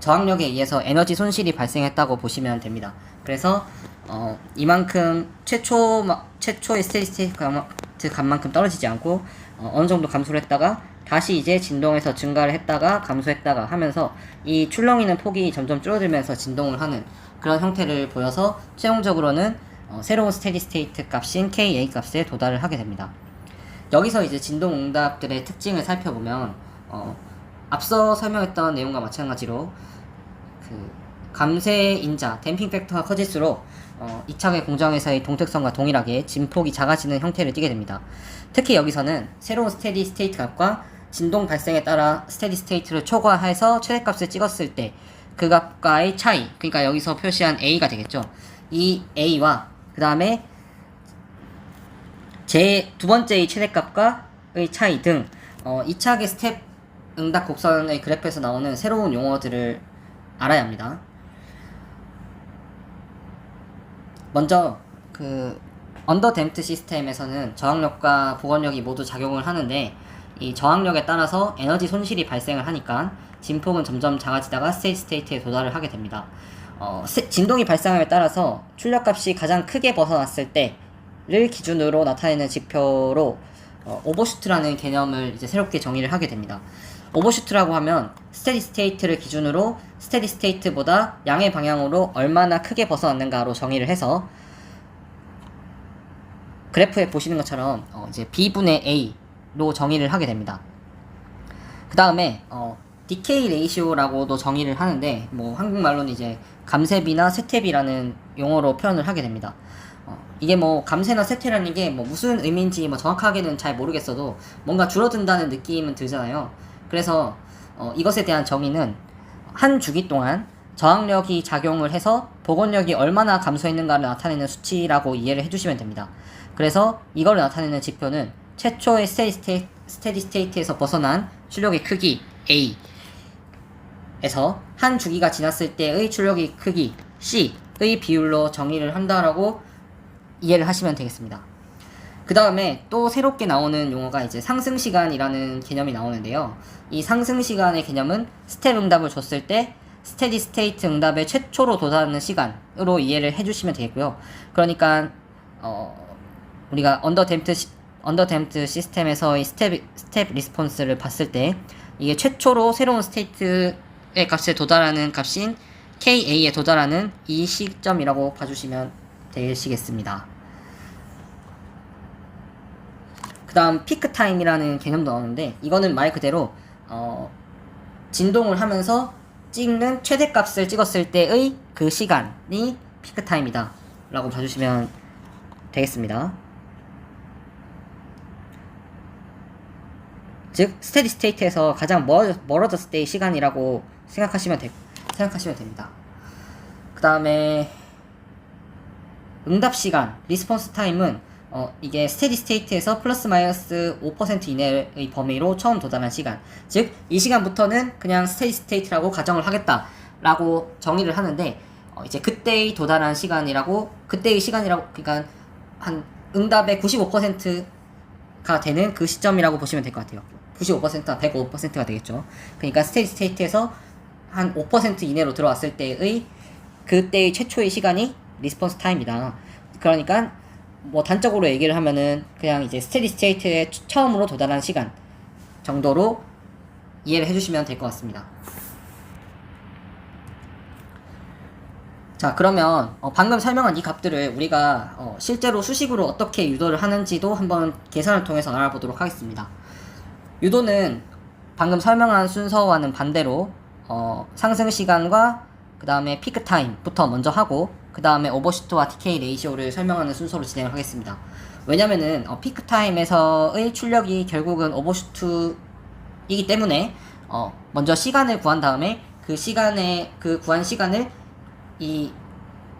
저항력에 의해서 에너지 손실이 발생했다고 보시면 됩니다. 그래서 이만큼 최초의 스테디 스테이트 값만큼 떨어지지 않고 어느 정도 감소를 했다가 다시 이제 진동에서 증가를 했다가 감소했다가 하면서 이 출렁이는 폭이 점점 줄어들면서 진동을 하는 그런 형태를 보여서 최종적으로는 새로운 스테디 스테이트 값인 KA 값에 도달을 하게 됩니다. 여기서 이제 진동 응답들의 특징을 살펴보면 앞서 설명했던 내용과 마찬가지로 그 감쇄 인자, 댐핑 팩터가 커질수록 이착의 공정에서의 동특성과 동일하게 진폭이 작아지는 형태를 띠게 됩니다. 특히 여기서는 새로운 스테디 스테이트 값과 진동 발생에 따라 스테디 스테이트를 초과해서 최대값을 찍었을 때 그 값과의 차이, 그러니까 여기서 표시한 A가 되겠죠. 이 A와 그 다음에 제 두 번째의 최대값과의 차이 등 이착의 스텝 응답 곡선의 그래프에서 나오는 새로운 용어들을 알아야 합니다. 먼저 그 언더 댐프트 시스템에서는 저항력과 복원력이 모두 작용을 하는데 이 저항력에 따라서 에너지 손실이 발생을 하니까 진폭은 점점 작아지다가 스테디 스테이트에 도달을 하게 됩니다. 진동이 발생함에 따라서 출력값이 가장 크게 벗어났을 때를 기준으로 나타내는 지표로 오버슈트라는 개념을 이제 새롭게 정의를 하게 됩니다. 오버슈트라고 하면 스테디 스테이트를 기준으로 스테디 스테이트보다 양의 방향으로 얼마나 크게 벗어났는가로 정의를 해서 그래프에 보시는 것처럼 이제 B분의 A로 정의를 하게 됩니다. 그 다음에 디케이 레이시오라고도 정의를 하는데 뭐 한국말로는 이제 감쇄비나 쇠퇴비라는 용어로 표현을 하게 됩니다. 이게 뭐 감쇄나 쇠퇴라는 게 뭐 무슨 의미인지 뭐 정확하게는 잘 모르겠어도 뭔가 줄어든다는 느낌은 들잖아요. 그래서 이것에 대한 정의는 한 주기 동안 저항력이 작용을 해서 복원력이 얼마나 감소했는가를 나타내는 수치라고 이해를 해주시면 됩니다. 그래서 이걸 나타내는 지표는 최초의 스테디 스테이트에서 벗어난 출력의 크기 A에서 한 주기가 지났을 때의 출력의 크기 C의 비율로 정의를 한다라고 이해를 하시면 되겠습니다. 그 다음에 또 새롭게 나오는 용어가 이제 상승시간이라는 개념이 나오는데요. 이 상승시간의 개념은 스텝 응답을 줬을 때 스테디 스테이트 응답의 최초로 도달하는 시간으로 이해를 해주시면 되겠고요. 그러니까 우리가 언더 댐프트 시스템에서의 스텝 리스폰스를 봤을 때 이게 최초로 새로운 스테이트의 값에 도달하는 값인 KA에 도달하는 이 시점이라고 봐주시면 되시겠습니다. 그 다음 피크 타임이라는 개념도 나오는데 이거는 말 그대로 진동을 하면서 찍는 최대값을 찍었을 때의 그 시간이 피크 타임이다 라고 봐주시면 되겠습니다. 즉 스테디 스테이트에서 가장 멀어졌을 때의 시간이라고 생각하시면 됩니다. 그 다음에 응답 시간, 리스폰스 타임은 이게 스테디 스테이트에서 플러스 마이너스 5% 이내의 범위로 처음 도달한 시간, 즉 이 시간부터는 그냥 스테디 스테이트라고 가정을 하겠다라고 정의를 하는데 이제 그때의 도달한 시간이라고 그러니까 한 응답의 95%가 되는 그 시점이라고 보시면 될 것 같아요. 95%나 105%가 되겠죠. 그러니까 스테디 스테이트에서 한 5% 이내로 들어왔을 때의 그때의 최초의 시간이 리스폰스 타임이다. 그러니까 뭐 단적으로 얘기를 하면은 그냥 이제 스테디 스테이트에 처음으로 도달한 시간 정도로 이해를 해주시면 될 것 같습니다. 자, 그러면 방금 설명한 이 값들을 우리가 실제로 수식으로 어떻게 유도를 하는지도 한번 계산을 통해서 알아보도록 하겠습니다. 유도는 방금 설명한 순서와는 반대로 상승 시간과 그 다음에 피크 타임부터 먼저 하고 그 다음에 오버슈트와 디케이 레이시오를 설명하는 순서로 진행을 하겠습니다. 왜냐면은 피크 타임에서의 출력이 결국은 오버슈트이기 때문에 먼저 시간을 구한 다음에 그 구한 시간을 이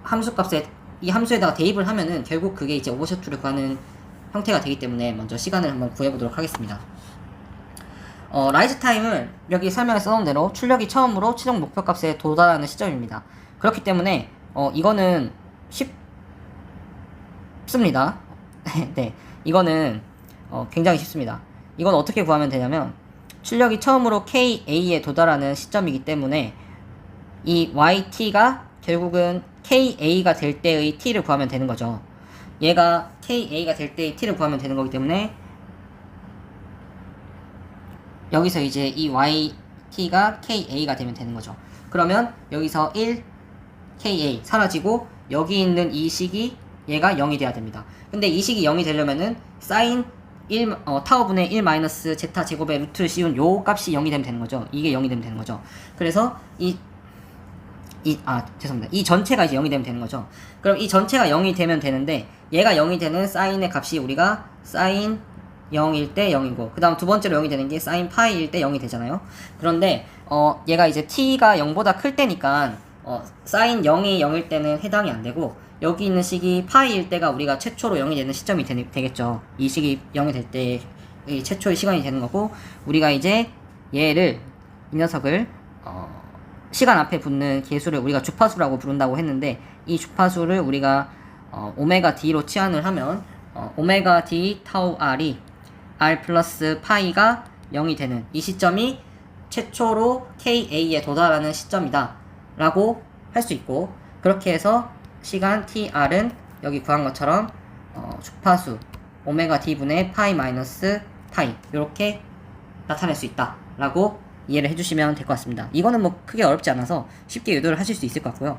함수에다가 대입을 하면은 결국 그게 이제 오버슈트를 구하는 형태가 되기 때문에 먼저 시간을 한번 구해보도록 하겠습니다. 라이즈 타임을 여기 설명에 써놓은 대로 출력이 처음으로 최종 목표값에 도달하는 시점입니다. 그렇기 때문에 이거는 쉽습니다. 네, 이거는 굉장히 쉽습니다. 이건 어떻게 구하면 되냐면 출력이 처음으로 KA에 도달하는 시점이기 때문에 이 YT가 결국은 KA가 될 때의 T를 구하면 되는 거죠. 얘가 KA가 될 때의 T를 구하면 되는 거기 때문에 여기서 이제 이 YT가 KA가 되면 되는 거죠. 그러면 여기서 1 KA 사라지고 여기 있는 이 식이 얘가 0이 돼야 됩니다. 근데 이 식이 0이 되려면은 사인 1 타워분의 1 마이너스 제타 제곱의 루트를 씌운 요 값이 0이 되면 되는 거죠. 이게 0이 되면 되는 거죠. 그래서 죄송합니다. 이 전체가 이제 0이 되면 되는 거죠. 그럼 이 전체가 0이 되면 되는데 얘가 0이 되는 사인의 값이 우리가 사인 0일 때 0이고 그 다음 두 번째로 0이 되는 게 사인 파이일 때 0이 되잖아요. 그런데 얘가 이제 t가 0보다 클 때니까 사인 0이 0일 때는 해당이 안 되고 여기 있는 식이 파이일 때가 우리가 최초로 0이 되는 시점이 되겠죠. 이 식이 0이 될 때 최초의 시간이 되는 거고 우리가 이제 이 녀석을 시간 앞에 붙는 계수를 우리가 주파수라고 부른다고 했는데 이 주파수를 우리가 오메가 d로 치환을 하면 오메가 d 타우 r이 r 플러스 파이가 0이 되는 이 시점이 최초로 KA에 도달하는 시점이다 라고 할 수 있고 그렇게 해서 시간 tr은 여기 구한 것처럼 주파수 오메가 d분의 파이 마이너스 파이 이렇게 나타낼 수 있다 라고 이해를 해주시면 될 것 같습니다. 이거는 뭐 크게 어렵지 않아서 쉽게 유도를 하실 수 있을 것 같고요.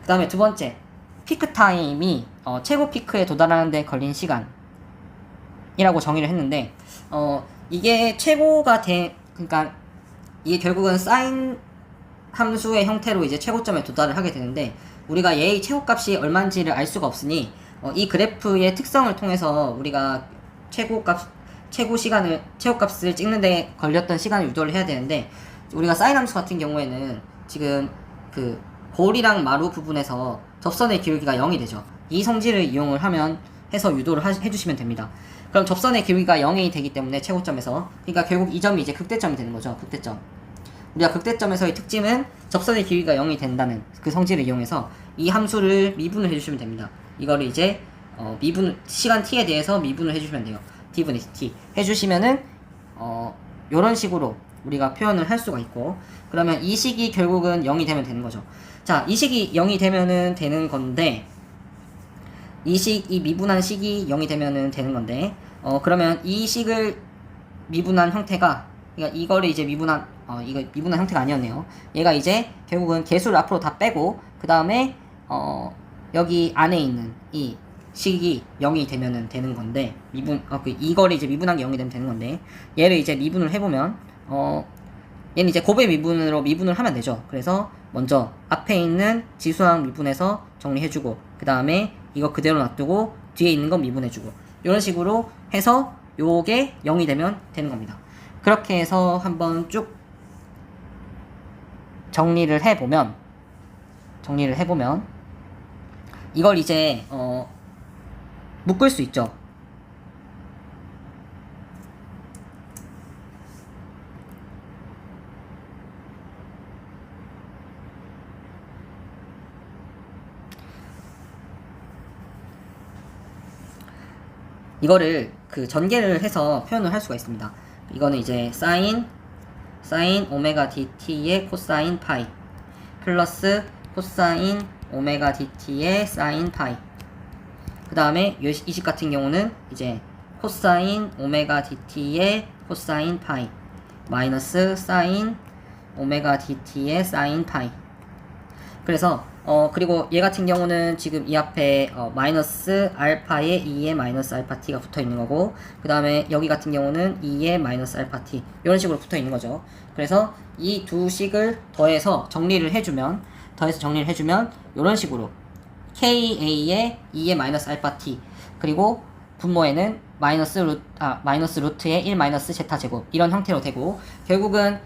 그 다음에 두 번째 피크 타임이 최고 피크에 도달하는 데 걸린 시간이라고 정의를 했는데 이게 최고가 그러니까 이게 결국은 사인 함수의 형태로 이제 최고점에 도달을 하게 되는데 우리가 얘의 최고값이 얼마인지를 알 수가 없으니 이 그래프의 특성을 통해서 우리가 최고값을 찍는데 걸렸던 시간을 유도를 해야 되는데 우리가 사인 함수 같은 경우에는 지금 그 볼이랑 마루 부분에서 접선의 기울기가 0이 되죠. 이 성질을 이용을 해서 유도를 해주시면 됩니다. 그럼 접선의 기울기가 0이 되기 때문에 최고점에서 그러니까 결국 이 점이 이제 극대점이 되는 거죠. 극대점. 우리가 극대점에서의 특징은 접선의 기울기가 0이 된다는 그 성질을 이용해서 이 함수를 미분을 해주시면 됩니다. 이거를 이제 시간 t에 대해서 미분을 해주시면 돼요. d분의 dt 해주시면은 요런 식으로 우리가 표현을 할 수가 있고 그러면 이 식이 결국은 0이 되면 되는 거죠. 자, 이 식이 0이 되면은 되는 건데 이 미분한 식이 0이 되면은 되는 건데 그러면 이 식을 미분한 형태가 그러니까 이거를 이제 이거 미분한 형태가 아니었네요. 얘가 이제 결국은 개수를 앞으로 다 빼고 그 다음에 여기 안에 있는 이 식이 0이 되면은 되는 건데 이거를 이제 미분한 게 0이 되면 되는 건데 얘를 이제 미분을 해보면 얘는 이제 곱의 미분으로 미분을 하면 되죠. 그래서 먼저 앞에 있는 지수항 미분해서 정리해주고 그 다음에 이거 그대로 놔두고 뒤에 있는 건 미분해주고 이런 식으로 해서 요게 0이 되면 되는 겁니다. 그렇게 해서 한번 쭉 정리를 해보면 이걸 이제 묶을 수 있죠. 이거를 그 전개를 해서 표현을 할 수가 있습니다. 이거는 이제 사인 오메가 dt의 코사인 파이 플러스 코사인 오메가 dt의 사인 파이 그 다음에 이 식 같은 경우는 이제 코사인 오메가 dt의 코사인 파이 마이너스 사인 오메가 dt의 사인 파이 그래서 그리고 얘 같은 경우는 지금 이 앞에 마이너스 알파에 2의 마이너스 알파 t가 붙어 있는 거고 그 다음에 여기 같은 경우는 2의 마이너스 알파 t 이런 식으로 붙어 있는 거죠. 그래서 이 두 식을 더해서 정리를 해주면 이런 식으로 KA의 2의 마이너스 알파 t, 그리고 분모에는 마이너스 루트의 1 마이너스 제타 제곱, 이런 형태로 되고, 결국은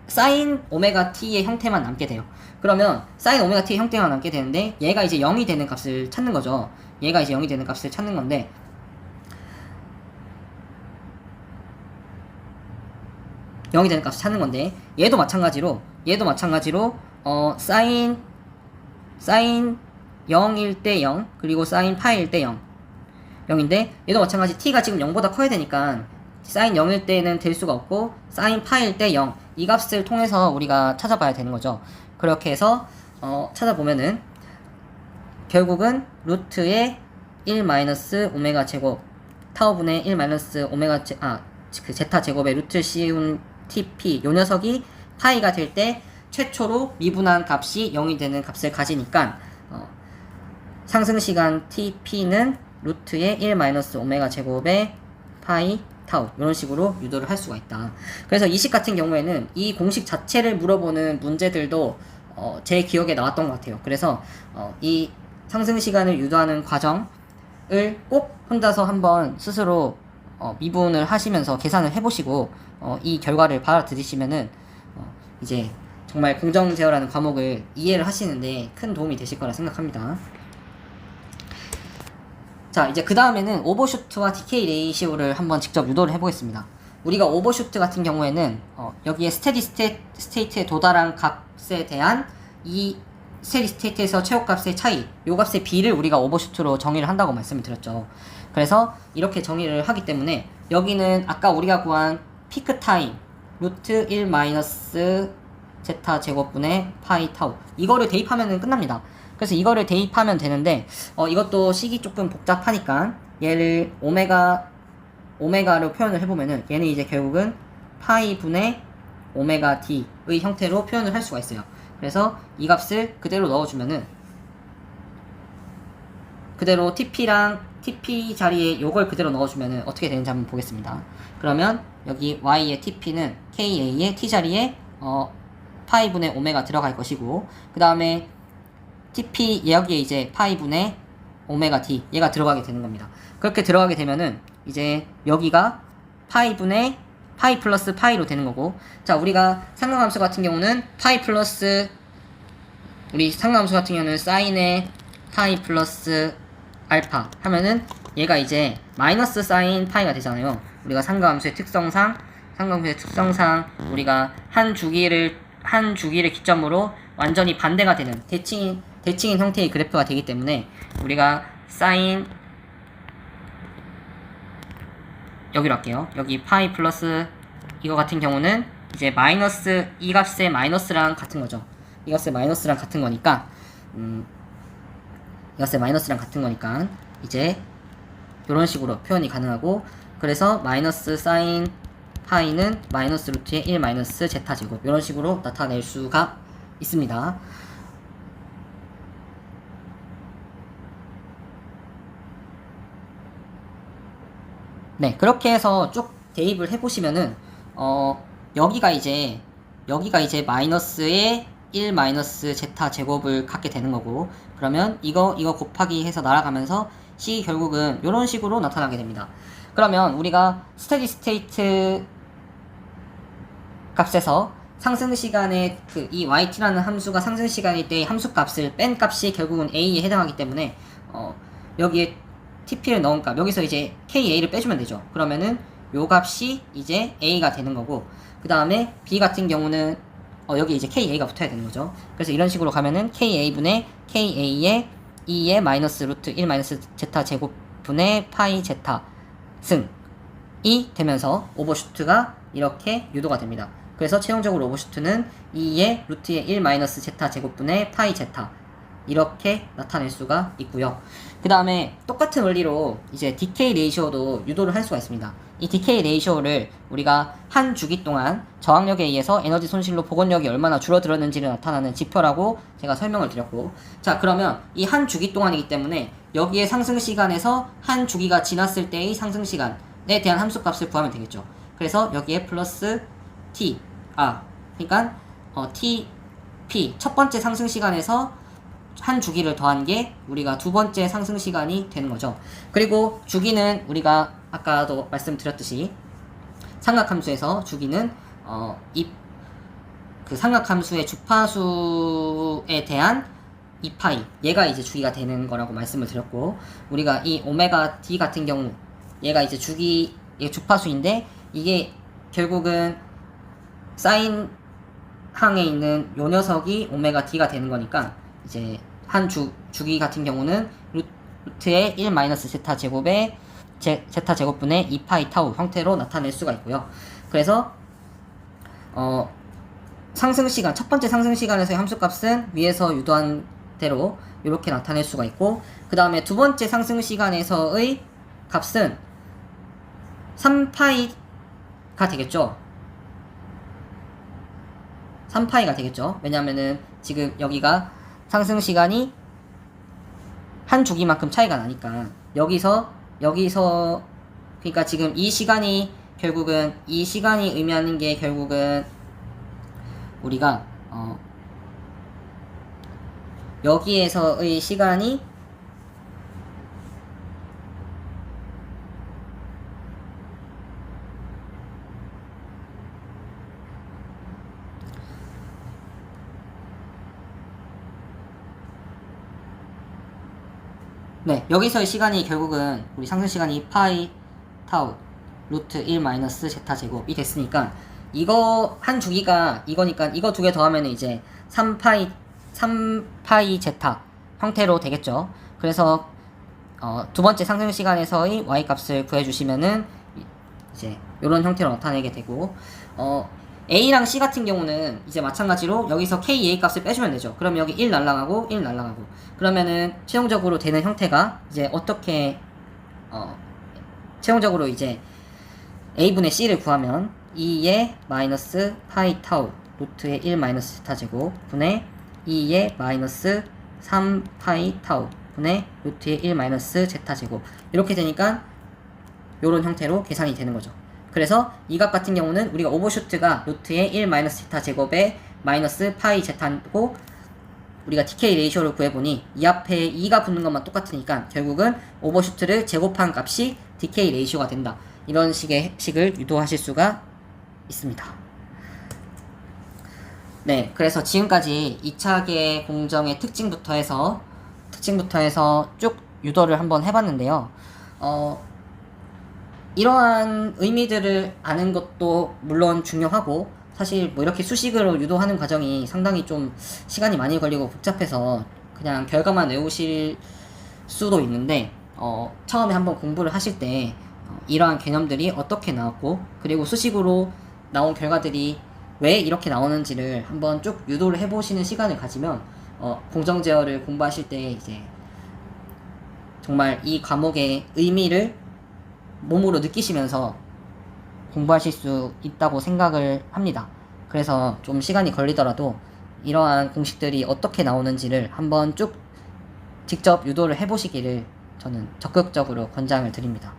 사인 오메가 t의 형태만 남게 돼요. 그러면 사인 오메가 t의 형태만 남게 되는데, 얘가 이제 0이 되는 값을 찾는 거죠. 얘가 이제 0이 되는 값을 찾는 건데, 0이 되는 값을 찾는 건데, 얘도 마찬가지로 사인 0일 때 0, 그리고 사인 파일 때 0, 0인데, 얘도 마찬가지 t가 지금 0보다 커야 되니까 사인 0일 때는 될 수가 없고, 사인 파일 때 0, 이 값을 통해서 우리가 찾아봐야 되는 거죠. 그렇게 해서 찾아보면은 결국은 루트의 1 마이너스 오메가 제곱 타워분의 1 마이너스 오메가 제타 제곱의 루트 씌운 TP, 요 녀석이 파이가 될 때 최초로 미분한 값이 0이 되는 값을 가지니까 상승시간 TP는 루트의 1 마이너스 오메가 제곱의 파이 타우, 이런 식으로 유도를 할 수가 있다. 그래서 이 식 같은 경우에는 이 공식 자체를 물어보는 문제들도 제 기억에 나왔던 것 같아요. 그래서 이 상승시간을 유도하는 과정을 꼭 혼자서 한번 스스로 미분을 하시면서 계산을 해보시고 이 결과를 받아들이시면은 이제 정말 공정제어라는 과목을 이해를 하시는데 큰 도움이 되실 거라 생각합니다. 자, 이제 그 다음에는 오버슈트와 디케이 레이시오를 한번 직접 유도를 해보겠습니다. 우리가 오버슈트 같은 경우에는 여기에 스테디 스테이트에 도달한 값에 대한 이 스테디 스테이트에서 최고값의 차이, 요 값의 비를 우리가 오버슈트로 정의를 한다고 말씀을 드렸죠. 그래서 이렇게 정의를 하기 때문에 여기는 아까 우리가 구한 피크 타임 루트 1 마이너스 제타 제곱분의 파이 타우, 이거를 대입하면 끝납니다. 그래서 이거를 대입하면 되는데 이것도 식이 조금 복잡하니까 얘를 오메가로 표현을 해보면은 얘는 이제 결국은 파이 분의 오메가 d의 형태로 표현을 할 수가 있어요. 그래서 이 값을 그대로 넣어주면은 그대로 TP 자리에 요걸 그대로 넣어주면은 어떻게 되는지 한번 보겠습니다. 그러면 여기 Y의 TP는 KA의 T 자리에 파이 분의 오메가 들어갈 것이고, 그 다음에 TP 여기에 이제 파이 분의 오메가 D 얘가 들어가게 되는 겁니다. 그렇게 들어가게 되면은 이제 여기가 파이 분의 파이 플러스 파이로 되는 거고, 자, 우리가 상관함수 같은 경우는 파이 플러스, 우리 상관함수 같은 경우는 사인의 파이 플러스 알파 하면은 얘가 이제 마이너스 사인 파이가 되잖아요. 우리가 상관함수의 특성상 우리가 한 주기를 기점으로 완전히 반대가 되는 대칭인 형태의 그래프가 되기 때문에 우리가 사인, 여기로 할게요. 여기 파이 플러스 이거 같은 경우는 이제 마이너스, 이 값의 마이너스랑 같은 거죠. 이 값의 마이너스랑 같은 거니까 이제 이런 식으로 표현이 가능하고, 그래서 마이너스 사인 파이는 마이너스 루트의 1 마이너스 제타 제곱, 이런 식으로 나타낼 수가 있습니다. 네, 그렇게 해서 쭉 대입을 해보시면은 여기가 이제 마이너스의 1 마이너스 제타 제곱을 갖게 되는 거고, 그러면 이거 곱하기 해서 날아가면서 C 결국은 이런 식으로 나타나게 됩니다. 그러면 우리가 스테디 스테이트 값에서 상승 시간에 이 yt라는 함수가 상승 시간일 때의 함수 값을 뺀 값이 결국은 a에 해당하기 때문에 여기에 TP를 넣은 값, 여기서 이제 KA를 빼주면 되죠. 그러면은 요 값이 이제 A가 되는 거고, 그 다음에 B 같은 경우는 여기 이제 KA가 붙어야 되는 거죠. 그래서 이런 식으로 가면은 KA분의 KA의 2의 마이너스 루트 1 마이너스 제타 제곱분의 파이 제타 승이 되면서 오버슈트가 이렇게 유도가 됩니다. 그래서 최종적으로 오버슈트는 2의 루트의 1 마이너스 제타 제곱분의 파이 제타, 이렇게 나타낼 수가 있고요. 그 다음에 똑같은 원리로 이제 디케이 레이시오도 유도를 할 수가 있습니다. 이 디케이 레이시오를 우리가 한 주기 동안 저항력에 의해서 에너지 손실로 복원력이 얼마나 줄어들었는지를 나타나는 지표라고 제가 설명을 드렸고, 자, 그러면 이 한 주기 동안이기 때문에 여기에 상승 시간에서 한 주기가 지났을 때의 상승 시간에 대한 함수값을 구하면 되겠죠. 그래서 여기에 플러스 그러니까 TP 첫 번째 상승 시간에서 한 주기를 더한 게 우리가 두 번째 상승 시간이 되는 거죠. 그리고 주기는 우리가 아까도 말씀드렸듯이 삼각함수에서 주기는 그 삼각함수의 주파수에 대한 2파이, 얘가 이제 주기가 되는 거라고 말씀을 드렸고, 우리가 이 오메가 D 같은 경우 얘가 이제 주기, 얘 주파수인데 이게 결국은 사인 항에 있는 요 녀석이 오메가 D가 되는 거니까 이제 한 주기 같은 경우는 루트의 1 마이너스 제타 제곱의 제타 제곱분의 2파이 타우 형태로 나타낼 수가 있고요. 그래서 상승 시간, 첫 번째 상승 시간에서의 함수값은 위에서 유도한 대로 이렇게 나타낼 수가 있고, 그 다음에 두 번째 상승 시간에서의 값은 3파이가 되겠죠. 3파이가 되겠죠. 왜냐면은 지금 여기가 상승 시간이 한 주기만큼 차이가 나니까 여기서 그러니까 지금 이 시간이 결국은 이 시간이 의미하는 게 결국은 우리가 여기에서의 시간이 네, 여기서의 시간이 결국은 우리 상승 시간이 파이 타우 루트 1 마이너스 제타 제곱이 됐으니까 이거 한 주기가 이거니까 이거 두 개 더하면 이제 3파이 제타 형태로 되겠죠. 그래서 두 번째 상승 시간에서의 y 값을 구해주시면은 이제 이런 형태로 나타내게 되고, A랑 C 같은 경우는 이제 마찬가지로 여기서 KA 값을 빼주면 되죠. 그럼 여기 1 날라가고 1 날라가고, 그러면은 최종적으로 되는 형태가 이제 어떻게 최종적으로 이제 A분의 C를 구하면 2의 마이너스 파이 타우 루트의 1 마이너스 제타 제곱 분의 2의 마이너스 3 파이 타우 분의 루트의 1 마이너스 제타 제곱, 이렇게 되니까 요런 형태로 계산이 되는 거죠. 그래서 이 값 같은 경우는 우리가 오버슈트가 루트의 1 마이너스 제타 제곱에 마이너스 파이 제타고, 우리가 DK 레이쇼를 구해보니 이 앞에 2가 붙는 것만 똑같으니까 결국은 오버슈트를 제곱한 값이 DK 레이쇼가 된다. 이런 식을 유도하실 수가 있습니다. 네, 그래서 지금까지 2차계 공정의 특징부터 해서 쭉 유도를 한번 해봤는데요. 이러한 의미들을 아는 것도 물론 중요하고, 사실 뭐 이렇게 수식으로 유도하는 과정이 상당히 좀 시간이 많이 걸리고 복잡해서 그냥 결과만 외우실 수도 있는데, 처음에 한번 공부를 하실 때 이러한 개념들이 어떻게 나왔고, 그리고 수식으로 나온 결과들이 왜 이렇게 나오는지를 한번 쭉 유도를 해보시는 시간을 가지면 공정제어를 공부하실 때 이제 정말 이 과목의 의미를 몸으로 느끼시면서 공부하실 수 있다고 생각을 합니다. 그래서 좀 시간이 걸리더라도 이러한 공식들이 어떻게 나오는지를 한번 쭉 직접 유도를 해보시기를 저는 적극적으로 권장을 드립니다.